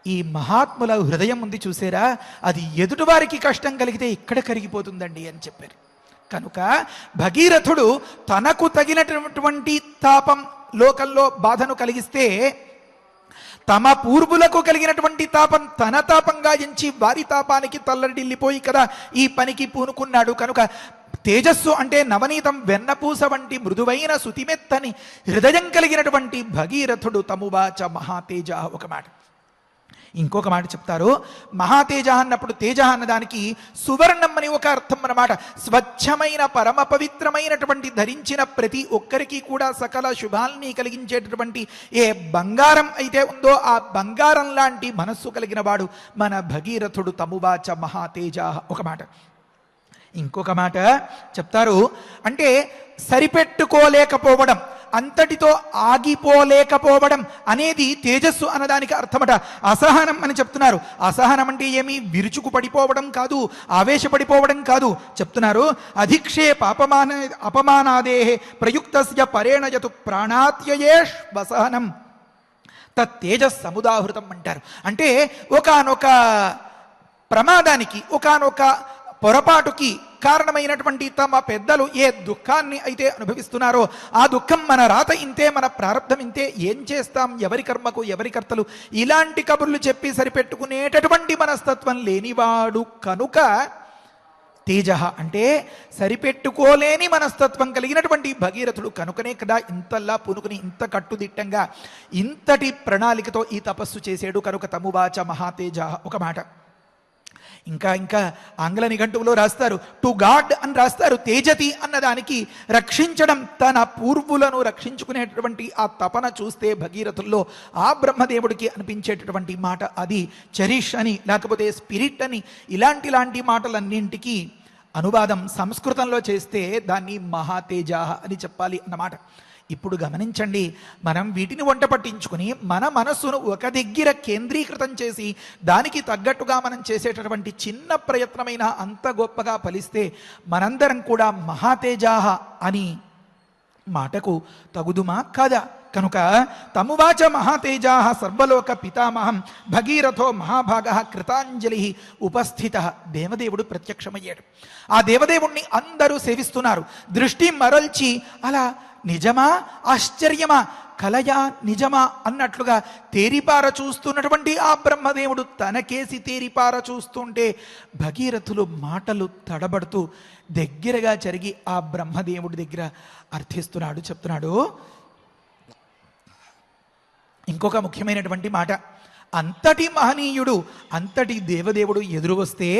ఈ మహాత్ముల హృదయం ఉంది చూసారా, అది ఎదుటివారికి కష్టం కలిగితే ఇక్కడ కరిగిపోతుందండి అని చెప్పారు. కనుక భగీరథుడు తనకు తగినటువంటి తాపం లోకంలో బాధను కలిగిస్తే తమ పూర్వులకు కలిగినటువంటి తాపం తన తాపంగా ఎంచి వారి తాపానికి తల్లడిల్లిపోయి కదా ఈ పనికి పూనుకున్నాడు. కనుక తేజస్సు అంటే నవనీతం వెన్నపూస వంటి మృదువైన శుతిమెత్తని హృదయం కలిగినటువంటి భగీరథుడు తమువాచ మహాతేజ ఒక మాట. ఇంకొక మాట చెప్తారు. మహాతేజ అన్నప్పుడు తేజ అన్నదానికి సువర్ణం అని ఒక అర్థం అన్నమాట. స్వచ్ఛమైన పరమ పవిత్రమైనటువంటి ధరించిన ప్రతి ఒక్కరికి కూడా సకల శుభాల్ని కలిగించేటటువంటి ఏ బంగారం అయితే ఉందో ఆ బంగారం లాంటి మనస్సు కలిగిన వాడు మన భగీరథుడు తమువాచ మహాతేజ ఒక మాట. ఇంకొక మాట చెప్తారు. అంటే సరిపెట్టుకోలేకపోవడం అంతటితో ఆగిపోలేకపోవడం అనేది తేజస్సు అన్నదానికి అర్థమట. అసహనం అని చెప్తున్నారు. అసహనం అంటే ఏమి? విరుచుకు పడిపోవడం కాదు, ఆవేశపడిపోవడం కాదు. చెప్తున్నారు అధిక్షేప అపమానాదే ప్రయుక్తస్య పరేణయతు ప్రాణాత్యయేష్వసహనం తేజస్ సముదాహృతం అంటారు. అంటే ఒకానొక ప్రమాదానికి, ఒకానొక పొరపాటుకి కారణమైనటువంటి తమ పెద్దలు ఏ దుఃఖాన్ని అయితే అనుభవిస్తున్నారో ఆ దుఃఖం మన రాత ఇంతే, మన ప్రారంధం ఇంతే, ఏం చేస్తాం, ఎవరి కర్మకు ఎవరి కర్తలు, ఇలాంటి కబుర్లు చెప్పి సరిపెట్టుకునేటటువంటి మనస్తత్వం లేనివాడు కనుక తేజ అంటే సరిపెట్టుకోలేని మనస్తత్వం కలిగినటువంటి భగీరథుడు కనుకనే కదా ఇంతల్లా పునుకుని ఇంత కట్టుదిట్టంగా ఇంతటి ప్రణాళికతో ఈ తపస్సు చేశాడు. కనుక తమువాచ మహాతేజ ఒక మాట. ఇంకా ఇంకా ఆంగ్ల నిఘంటువులో రాస్తారు టు గాడ్ అని రాస్తారు. తేజతి అన్నదానికి రక్షించడం, తన పూర్వులను రక్షించుకునేటటువంటి ఆ తపన చూస్తే భగీరథుల్లో ఆ బ్రహ్మదేవుడికి అనిపించేటటువంటి మాట అది. చరిష్ అని లేకపోతే స్పిరిట్ అని ఇలాంటి మాటలన్నింటికి అనువాదం సంస్కృతంలో చేస్తే దాన్ని మహాతేజ అని చెప్పాలి అన్నమాట. ఇప్పుడు గమనించండి, మనం వీటిని వంట పట్టించుకుని మన మనస్సును ఒక దగ్గర కేంద్రీకృతం చేసి దానికి తగ్గట్టుగా మనం చేసేటటువంటి చిన్న ప్రయత్నమైన అంత గొప్పగా ఫలిస్తే మనందరం కూడా మహాతేజాహ అని మాటకు తగుదుమా కాదా? కనుక తమువాచ మహాతేజాహ సర్వలోక పితామహం భగీరథో మహాభాగ కృతాంజలి ఉపస్థిత. దేవదేవుడు ప్రత్యక్షమయ్యాడు. ఆ దేవదేవుణ్ణి అందరూ సేవిస్తున్నారు. దృష్టి మరల్చి అలా నిజమా ఆశ్చర్యమా, కలయా నిజమా అన్నట్లుగా తేరిపార చూస్తున్నటువంటి ఆ బ్రహ్మదేవుడు తనకేసి తేరిపార చూస్తుంటే భగీరథులు మాటలు తడబడుతూ దగ్గరగా జరిగి ఆ బ్రహ్మదేవుడి దగ్గర అర్థిస్తున్నాడు. చెప్తున్నాడు ఇంకొక ముఖ్యమైనటువంటి మాట. అంతటి మహనీయుడు, అంతటి దేవదేవుడు ఎదురు వస్తే,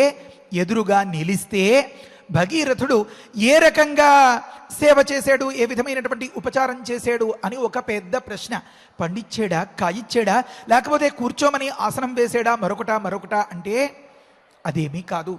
ఎదురుగా నిలిస్తే భగీరథుడు ఏ రకంగా సేవ చేశాడు, ఏ విధమైనటువంటి ఉపచారం చేశాడు అని ఒక పెద్ద ప్రశ్న. పండిచ్చాడా, కాయిచ్చాడా, లేకపోతే కూర్చోమని ఆసనం వేసాడా, మరొకట అంటే అదేమీ కాదు.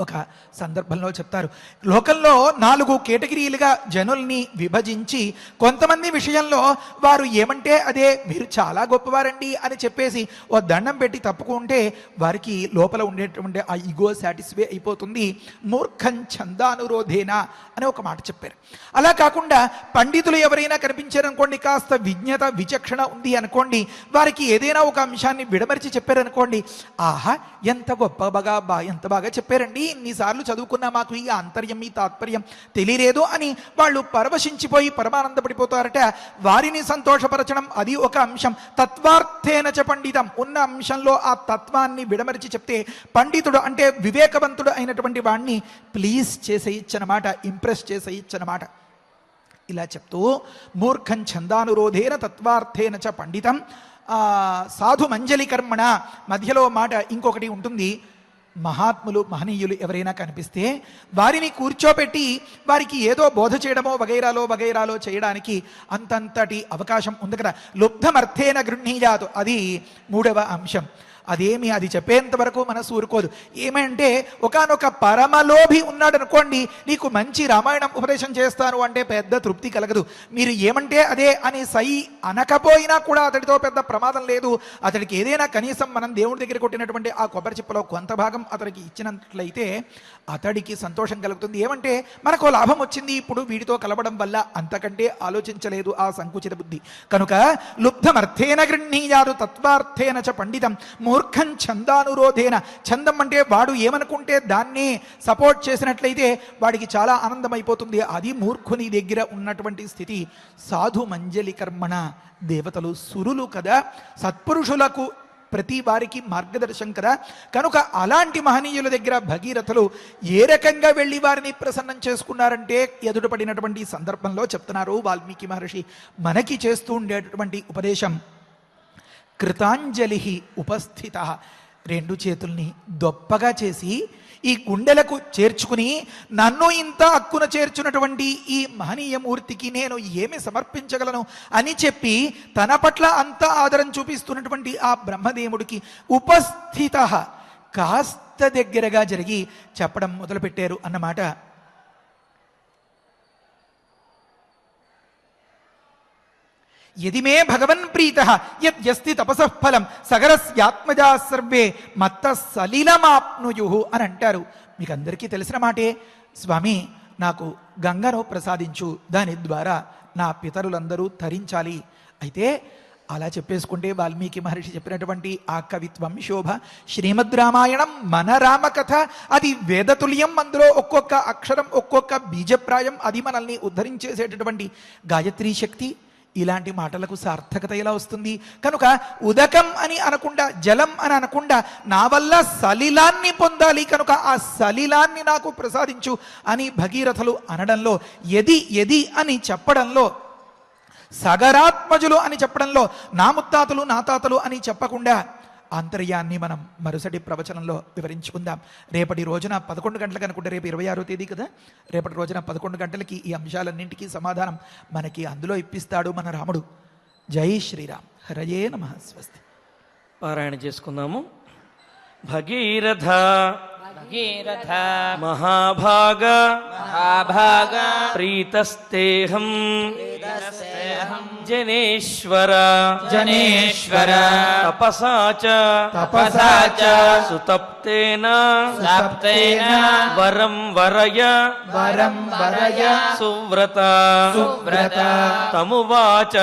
ఒక సందర్భంలో చెప్తారు, లోకంలో 4 కేటగిరీలుగా జనుల్ని విభజించి కొంతమంది విషయంలో వారు ఏమంటే అదే, మీరు చాలా గొప్పవారండి అని చెప్పేసి ఓ దండం పెట్టి తప్పుకుంటే వారికి లోపల ఉండేటువంటి ఆ ఈగో సాటిస్ఫై అయిపోతుంది. మూర్ఖం ఛందానురోధేనా అని ఒక మాట చెప్పారు. అలా కాకుండా పండితులు ఎవరైనా కనిపించారనుకోండి, కాస్త విజ్ఞత విచక్షణ ఉంది అనుకోండి, వారికి ఏదైనా ఒక అంశాన్ని విడమరిచి చెప్పారనుకోండి, ఆహా ఎంత ఎంత బాగా చెప్పారండి, ఇన్నిసార్లు చదువుకున్నా మాకు ఈ ఆంతర్యం, ఈ తాత్పర్యం తెలియలేదు అని వాళ్ళు పరవశించిపోయి పరమానందపడిపోతారట. వారిని సంతోషపరచడం అది ఒక అంశం. తత్వార్థేన చ పండితం, ఉన్న అంశంలో ఆ తత్వాన్ని విడమరిచి చెప్తే పండితుడు అంటే వివేకవంతుడు అయినటువంటి వాణ్ణి ప్లీజ్ చేసేయచ్చనమాట, ఇంప్రెస్ చేసేయచ్చనమాట. ఇలా చెప్తూ మూర్ఖం ఛందానురోధేన తత్వార్థేన చ పండితం సాధు మంజలి కర్మణ. మధ్యలో మాట ఇంకొకటి ఉంటుంది. మహాత్ములు మహనీయులు ఎవరైనా కనిపిస్తే వారిని కూర్చోపెట్టి వారికి ఏదో బోధ చేయడమో వగైరాలో చేయడానికి అంతంతటి అవకాశం ఉంది కదా. లుబ్ధమర్థేన గృహ్ణీయాతు, అది 3వ అంశం. అది చెప్పేంత వరకు మనసు ఊరుకోదు. ఏమంటే ఒకానొక పరమలోభి ఉన్నాడు అనుకోండి, నీకు మంచి రామాయణం ఉపదేశం చేస్తాను అంటే పెద్ద తృప్తి కలగదు. మీరు ఏమంటే అదే అని సై అనకపోయినా కూడా అతడితో పెద్ద ప్రమాదం లేదు. అతడికి ఏదైనా కనీసం మనం దేవుడి దగ్గర కొట్టినటువంటి ఆ కొబ్బరి చిప్పలో కొంత భాగం అతడికి ఇచ్చినట్లయితే అతడికి సంతోషం కలుగుతుంది. ఏమంటే మనకు లాభం వచ్చింది ఇప్పుడు వీడితో కలవడం వల్ల, అంతకంటే ఆలోచించలేదు ఆ సంకుచిత బుద్ధి. కనుక లుబ్ధమర్థేన గృహ్ణీయాదు తత్వార్థేన చ పండితం మూర్ఖం ఛందానురోధేన. ఛందం అంటే వాడు ఏమనుకుంటే దాన్ని సపోర్ట్ చేసినట్లయితే వాడికి చాలా ఆనందం అయిపోతుంది. అది మూర్ఖుని దగ్గర ఉన్నటువంటి స్థితి. సాధు మంజలి కర్మణ, దేవతలు సురులు కదా, సత్పురుషులకు ప్రతి వారికి మార్గదర్శం కదా. కనుక అలాంటి మహనీయుల దగ్గర భగీరథులు ఏ రకంగా వెళ్ళి వారిని ప్రసన్నం చేసుకున్నారంటే ఎదుటపడినటువంటి సందర్భంలో చెప్తున్నారు వాల్మీకి మహర్షి మనకి చేస్తూ ఉండేటటువంటి ఉపదేశం. కృతాంజలి ఉపస్థిత, 2 చేతుల్ని దొప్పగా చేసి ఈ గుండెలకు చేర్చుకుని నన్ను ఇంత హక్కున చేర్చున్నటువంటి ఈ మహనీయ మూర్తికి నేను ఏమి సమర్పించగలను అని చెప్పి తన పట్ల అంత ఆదరం చూపిస్తున్నటువంటి ఆ బ్రహ్మదేవుడికి ఉపస్థిత కాస్త దగ్గరగా జరిగి చెప్పడం మొదలుపెట్టారు అన్నమాట. యది మే భగవన్ ప్రీత యస్తి తపసః ఫలం సగరస్యాత్మజా సర్వే మత్త సలిలమాప్నుయు అని అంటారు. మీకు అందరికీ తెలిసిన మాటే, స్వామి నాకు గంగను ప్రసాదించు, దాని ద్వారా నా పితరులందరూ తరించాలి. అయితే అలా చెప్పేసుకుంటే వాల్మీకి మహర్షి చెప్పినటువంటి ఆ కవిత్వం శోభ. శ్రీమద్ రామాయణం మన రామకథ, అది వేదతుల్యం. అందులో ఒక్కొక్క అక్షరం ఒక్కొక్క బీజప్రాయం, అది మనల్ని ఉద్ధరించేసేటటువంటి గాయత్రీ శక్తి. ఇలాంటి మాటలకు సార్థకత ఎలా వస్తుంది? కనుక ఉదకం అని అనకుండా, జలం అని అనకుండా, నా వల్ల సలిలాన్ని పొందాలి, కనుక ఆ సలిలాన్ని నాకు ప్రసాదించు అని భగీరథులు అనడంలో, ఎది అని చెప్పడంలో, సగరాత్మజులు అని చెప్పడంలో, నా ముత్తాతలు నా తాతలు అని చెప్పకుండా ఆంతర్యాన్ని మనం మరుసటి ప్రవచనంలో వివరించుకుందాం. రేపటి రోజున 11 గంటలకు అనుకుంటే, రేపు 26వ తేదీ కదా, రేపటి రోజున 11 గంటలకి ఈ అంశాలన్నింటికీ సమాధానం మనకి అందులో ఇప్పిస్తాడు మన రాముడు. జై శ్రీరామ్. హరయే నమః. స్వస్తి. పారాయణ చేసుకుందాము. భగీరథ భగీరథ మహాభాగ మహాభాగ ప్రీతస్తేహం ప్రీతస్తేహం జనేశ్వర జనేశ్వర తపసా చ తపసా చ సుతప్తేన సప్తేన వరం వరయ వరం వరయ సువ్రత సువ్రత తమువాచ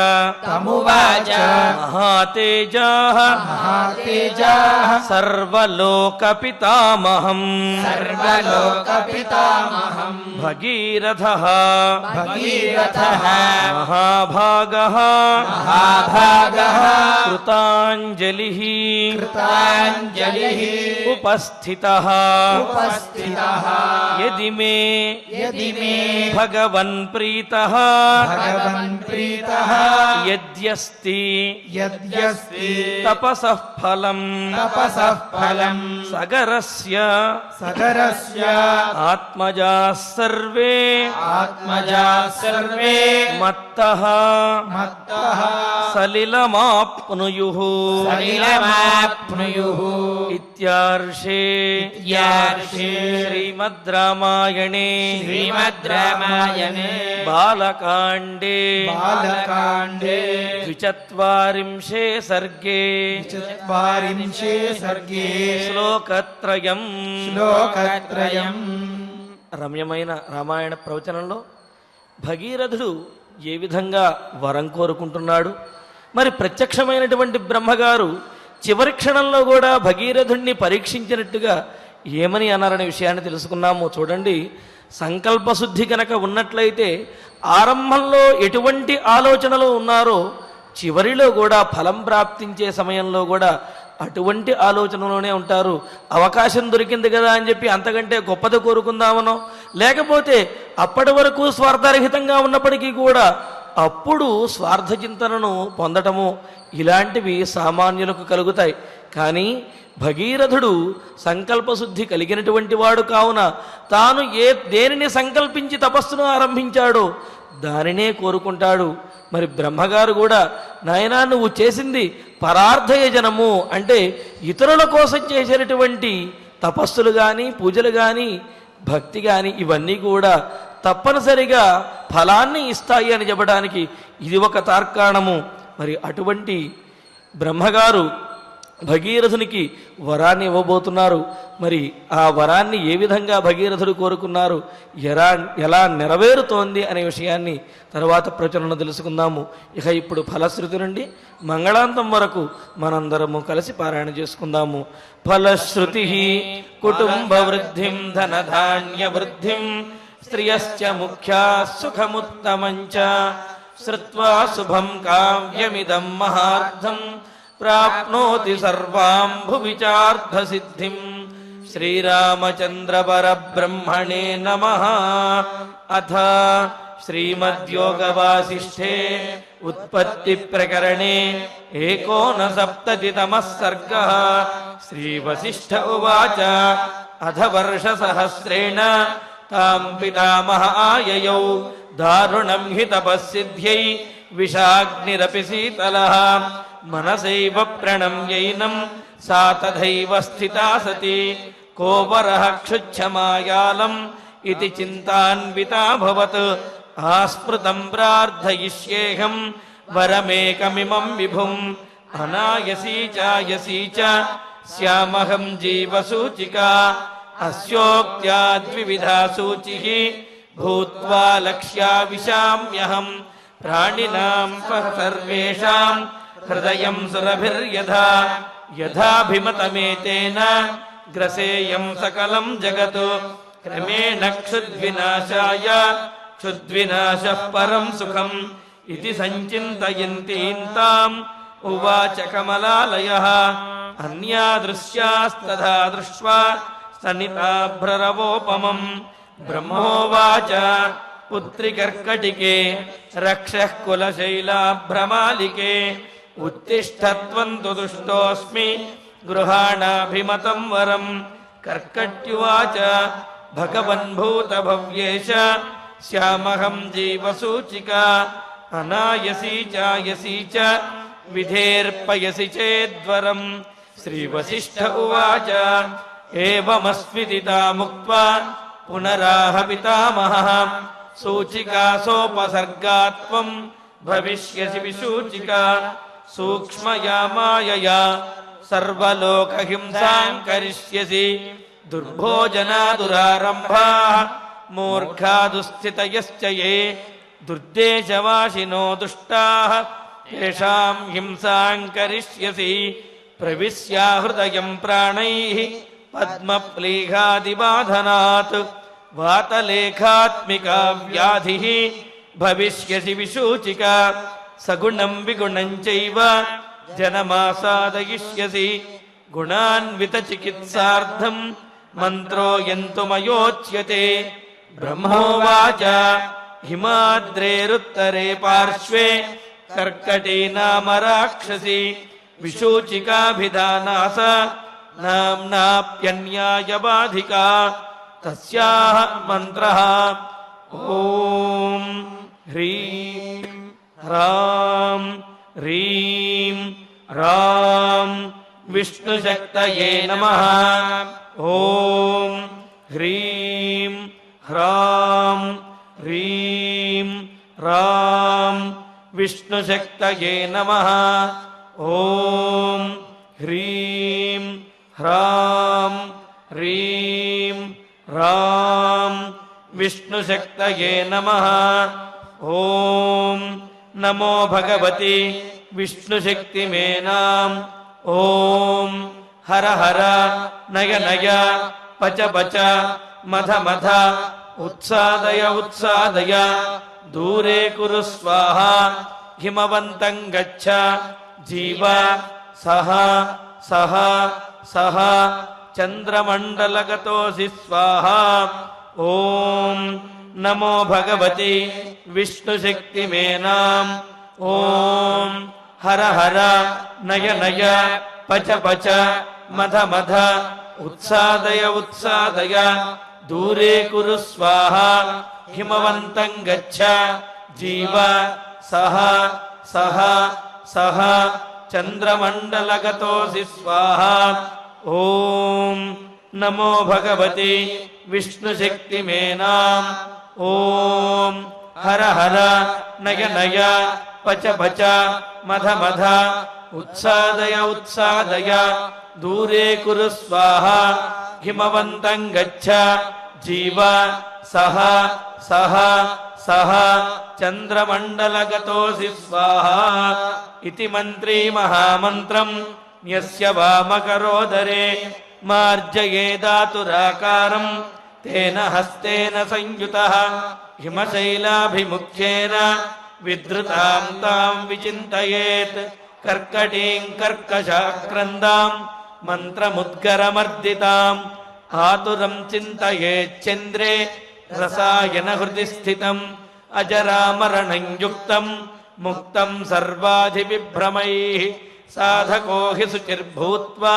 తమువాచ మహాతేజాః మహాతేజాః సర్వలోకపితామహం సర్వలోకపితామహం భగీరథః భగీరథః మహాభాగః మహాభాగః కృతాంజలిః కృతాంజలిః ఉపస్థితః ఉపస్థితః యది మే యది మే భగవన్ ప్రీతః భగవన్ ప్రీతః యద్యస్తి యద్యస్తి తపసః ఫలం తపసః ఫలం సగరస్య సగరస్య ఆత్మజాః సర్వే ఆత్మజాః సర్వే మత్తః మత్తః సలిలమాప్నుయుః సలిలమాప్నుయుః ఇత్యార్షే ఇత్యార్షే శ్రీమద్ రామాయణే శ్రీమద్ రామాయణే బాలకాండే బాలకాండే ద్విచత్వారింశే సర్గే చత్వారింశే సర్గే శ్లోకత్రయం. శ్లోకత్రయం. రమ్యమైన రామాయణ ప్రవచనంలో భగీరథుడు ఏ విధంగా వరం కోరుకుంటున్నాడు, మరి ప్రత్యక్షమైనటువంటి బ్రహ్మగారు చివరి క్షణంలో కూడా భగీరథుణ్ణి పరీక్షించినట్టుగా ఏమని అన్నారనే విషయాన్ని తెలుసుకున్నాము. చూడండి, సంకల్పశుద్ధి కనుక ఉన్నట్లయితే ఆరంభంలో ఎటువంటి ఆలోచనలో ఉన్నారో చివరిలో కూడా ఫలం ప్రాప్తించే సమయంలో కూడా అటువంటి ఆలోచనలోనే ఉంటారు. అవకాశం దొరికింది కదా అని చెప్పి అంతకంటే గొప్పది కోరుకుందామనో, లేకపోతే అప్పటి వరకు స్వార్థరహితంగా ఉన్నప్పటికీ కూడా అప్పుడు స్వార్థ చింతనను పొందటము, ఇలాంటివి సామాన్యులకు కలుగుతాయి. కానీ భగీరథుడు సంకల్పశుద్ధి కలిగినటువంటి వాడు కావున తాను దేనిని సంకల్పించి తపస్సును ఆరంభించాడో దానినే కోరుకుంటాడు. మరి బ్రహ్మగారు కూడా, నాయనా నువ్వు చేసింది పరార్థయజనము అంటే ఇతరుల కోసం చేసేటటువంటి తపస్సులు కానీ పూజలు కానీ భక్తి కానీ ఇవన్నీ కూడా తప్పనిసరిగా ఫలాన్ని ఇస్తాయి అని చెప్పడానికి ఇది ఒక తార్కాణము. మరి అటువంటి బ్రహ్మగారు భగీరథునికి వరాన్ని ఇవ్వబోతున్నారు. మరి ఆ వరాన్ని ఏ విధంగా భగీరథుడు కోరుకున్నారు, ఎలా నెరవేరుతోంది అనే విషయాన్ని తర్వాత ప్రచురణ తెలుసుకుందాము. ఇక ఇప్పుడు ఫలశ్రుతి నుండి మంగళాంతం వరకు మనందరము కలిసి పారాయణ చేసుకుందాము. ఫలశ్రుతి కుటుంబ వృద్ధిం ధనధాన్య వృద్ధిం స్త్రియశ్చ ముఖ్యా సుఖముత్తమంచ శ్రుత్వా శుభం కావ్యమిదం మహార్థం ప్రాప్నోతి సర్వాం భువిచార్థ సిద్ధిం. శ్రీరామచంద్ర పరబ్రహ్మణే నమః. అథ శ్రీమద్యోగవాసిష్ఠే ఉత్పత్తి ప్రకరణే 69తమః సర్గః. శ్రీవసిష్ఠ ఉవాచ అథ వర్షసహస్రేణ తాం పితామహ ఆయయౌ దారుణం హి తపస్సిద్ధ్యై విషాగ్నిరపి శీతలః మనసైవ ప్రణమ్యైనం సా తథైవ స్థితా సతి కో వరః క్షుచ్ఛమాయాలం ఇతి చింతాన్వితాభవత్ ఆస్మృతం ప్రార్థయిష్యేహం वरमेकमिमं विभुम् अनायसी चायसी च स्यामहं जीवसूचिका अस्योक्त्या द्विविधा सूचिः भूत्वा लक्ष्याविशाम्यहम् प्राणिनां सर्वेषां हृदयं सुरभिर्यथा यथाभिमतमेतेन ग्रसेयं सकलं जगत् क्रमेण क्षुद्विनाशाय क्षुद्विनाशः परं सुखम् इति सञ्चिन्तयन्तीं ताम् उवाच कमलालयः अन्या दृश्यास्तथा दृष्ट्वा सनिताभ्ररवोपमम् ब्रह्मोवाच पुत्रिकर्कटिके रक्षः कुलशैलाभ्रमालिके उत्तिष्ठत्वं तु दुष्टोऽस्मि गृहाणाभिमतं वरम् कर्कट्युवाच भगवन्भूतभव्येश श्यामहं जीवसूचिका अनायसी चायसी च विधेर्पयसि चेद्वरम् श्रीवसिष्ठ उवाच एवमस्मिति तामुक्त्वा पुनराह पितामहः सूचिकासोपसर्गात्वं भविष्यसि विसूचिका सूक्ष्मया मायया सर्वलोकहिंसां करिष्यसि दुर्भोजनादुरारम्भाः मूर्खा दुःस्थितयश्च ये दुर्देशवासिनो दुष्टाः तेषां हिंसां करिष्यसि प्रविश्या हृदयं प्राणैः पद्मप्लीहादिबाधनात् वातलेखात्मिका व्याधिः भविष्यसि विसूचिका सगुणं विगुणं चैव जनमासादयिष्यसि गुणान्वितचिकित्सार्थं मन्त्रो यन्तुमयोच्यते ब्रह्मोवाच हिमाद्रेरुत्तरे पार्श्वे कर्कटी नाम राक्षसी विसूचिकाभिधानास नाम्नाप्यन्यायबाधिका तस्याः मन्त्रः ॐ ह्रीं ह्रां ह्रीं ह्रां विष्णुशक्तये नमः ॐ ह्रीं ह्रां ह्रीं ह्रां विष्णुशक्तये नमः ॐ ह्रीं ह्रां ह्रीं ह्रां विष्णुशक्तये नमः ॐ नमो भगवति विष्णुशक्तिमेनां ॐ हर हर नय नय पच पच मध मध उत्सादय उत्सादय दूरे कुरु स्वाहा हिमवन्तं गच्छ जीव सह सह सह चन्द्रमण्डलगतोऽसि स्वाहा ॐ नमो भगवति विष्णुशक्तिमेनां ॐ हर हर नय नय पच पच मध मध उत्सादय उत्सादय दूरे कुरु स्वाहा हिमवन्तं गच्छ जीव सह सह सह चन्द्रमण्डलगतोऽसि स्वाहा ॐ नमो भगवति विष्णुशक्तिमेनां ॐ हर हर नय नय पच पच मध मध उत्सादय उत्सादय दूरे कुरु स्वाहा हिमवन्तं गच्छ जीव सह सह सह चन्द्रमण्डलगतोऽसि स्वाहा इति मन्त्री महामन्त्रं यस्य वामकरोदरे मार्जयेदातुराकारं तेन हस्तेन संयुतः हिमशैलाभिमुख्येन विधृतां तां विचिन्तयेत् कर्कटीं कर्कशाक्रन्दां मन्त्रमुद्गरमर्दिताम् आतुरं चिन्तयेच्चन्द्रे रसायनहृदि स्थितम् अजरामरणं युक्तं मुक्तं सर्वाधिविभ्रमैः साधको हि शुचिर्भूत्वा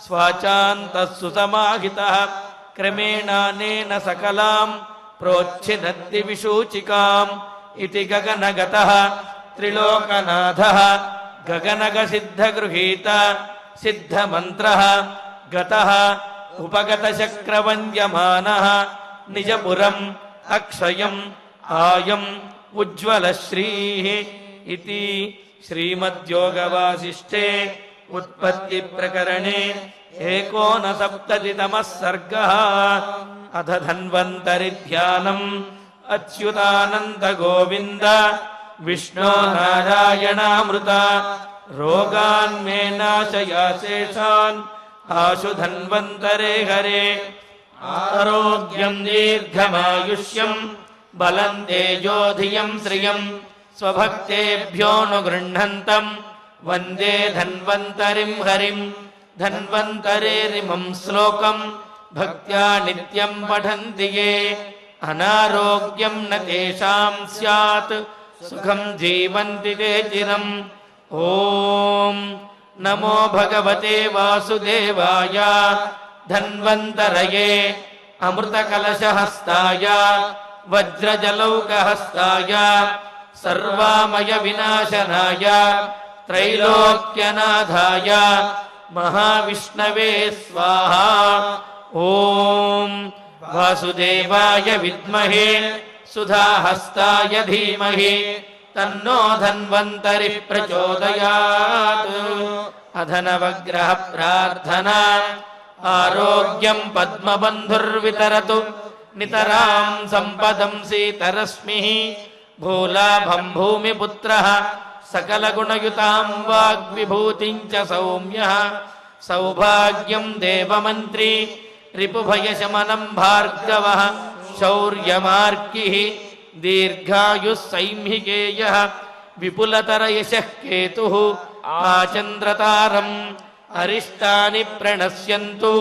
स्वाचान्तः सुसमाहितः क्रमेणानेन सकलां प्रोच्छिनत्ति विसूचिकाम् इति गगनगतः त्रिलोकनाथः गगनगसिद्धगृहीत सिद्धमन्त्रः गतः उपगतशक्रवन्द्यमानः निजपुरम् अक्षयम् आयम् उज्ज्वलश्रीः इति श्रीमद्योगवासिष्ठे उत्पत्ति प्रकरणे 69तमः सर्गः। अथ धन्वन्तरि ध्यानम् अच्युतानन्द गोविन्द विष्णो नारायणामृत रोगान् मे नाशयाशेषान् आशु धन्वन्तरे हरे। आरोग्यं दीर्घमायुष्यं बलं तेजोधियं श्रियं स्वभक्तेभ्योऽनुगृह्णन्तं वन्दे धन्वन्तरिं हरिं। धन्वन्तरेरिमं श्लोकं भक्त्या नित्यं पठन्ति ये अनारोग्यं न तेषां स्यात् सुखं जीवन्ति ते चिरम्। ॐ नमो भगवते वासुदेवाय धन्वन्तरये अमृतकलशहस्ताय वज्रजलौकहस्ताय सर्वामयविनाशनाय त्रैलोक्यनाथाय महाविष्णवे स्वाहा। ॐ वासुदेवाय विद्महे सुधाहस्ताय धीमहि तन्नो धन्वन्तरिः प्रचोदयात्। अधनवग्रह प्रार्थना आरोग्यं पद्मबन्धुर्वितरतु नितरां सम्पदं सीतरश्मिः भूलाभं भूमिपुत्रः सकलगुणयुतां वाग्विभूतिं च सौम्यः सौभाग्यं देवमन्त्री रिपुभयशमनं भार्गवः शौर्यमार्किः दीर्घायुः सैंहिकेयः विपुलतरयशः केतुः आचन्द्रतारम् अरिष्टानि प्रणश्यन्तु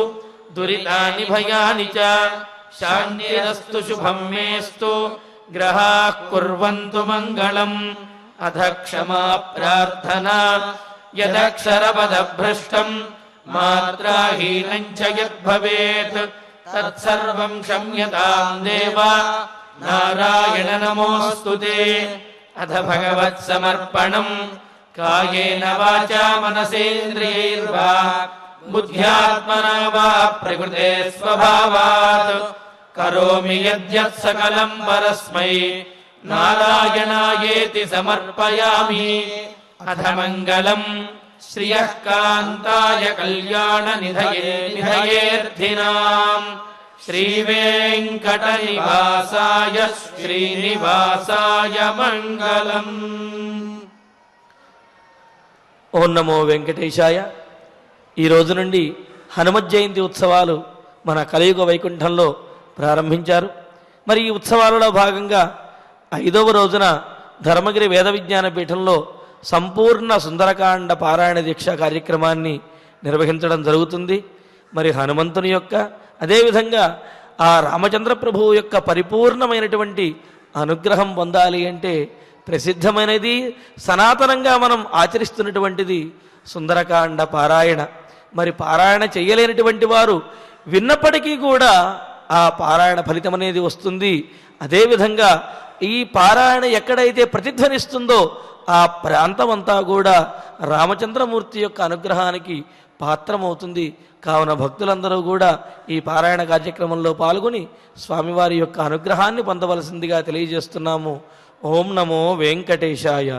दुरितानि भयानि च शान्तिरस्तु शुभं मेस्तु ग्रहाः कुर्वन्तु मङ्गलम्। अथ क्षमा प्रार्थना यदक्षरपदभ्रष्टं मात्राहीनं च यद्भवेत् तत्सर्वं क्षम्यतां देव नारायण नमोऽस्तु ते। अथ भगवत्समर्पणम् कायेन वाचा मनसेन्द्रियैर्वा बुद्ध्यात्मना वा प्रकृते स्वभावात् करोमि यद्यत् सकलं परस्मै नारायणायेति समर्पयामि। अथ मङ्गलम् श्रियः कान्ताय कल्याणनिधयेऽर्थिनाम् श्रीवेङ्कटनिवासाय श्रीनिवासाय मङ्गलम्। ఓం నమో వెంకటేశాయ. ఈ రోజు నుండి హనుమత్ జయంతి ఉత్సవాలు మన కలియుగ వైకుంఠంలో ప్రారంభించారు. మరి ఈ ఉత్సవాలలో భాగంగా 5వ రోజున ధర్మగిరి వేద విజ్ఞాన పీఠంలో సంపూర్ణ సుందరకాండ పారాయణ దీక్ష కార్యక్రమాన్ని నిర్వహించడం జరుగుతుంది. మరి హనుమంతుని యొక్క అదేవిధంగా ఆ రామచంద్ర ప్రభువు యొక్క పరిపూర్ణమైనటువంటి అనుగ్రహం పొందాలి అంటే ప్రసిద్ధమైనది సనాతనంగా మనం ఆచరిస్తున్నటువంటిది సుందరకాండ పారాయణ. మరి పారాయణ చేయలేనటువంటి వారు విన్నప్పటికీ కూడా ఆ పారాయణ ఫలితం అనేది వస్తుంది. అదేవిధంగా ఈ పారాయణ ఎక్కడైతే ప్రతిధ్వనిస్తుందో ఆ ప్రాంతమంతా కూడా రామచంద్రమూర్తి యొక్క అనుగ్రహానికి పాత్రమవుతుంది. కావున భక్తులందరూ కూడా ఈ పారాయణ కార్యక్రమంలో పాల్గొని స్వామివారి యొక్క అనుగ్రహాన్ని పొందవలసిందిగా తెలియజేస్తున్నాము. ఓం నమో వెంకటేశాయ.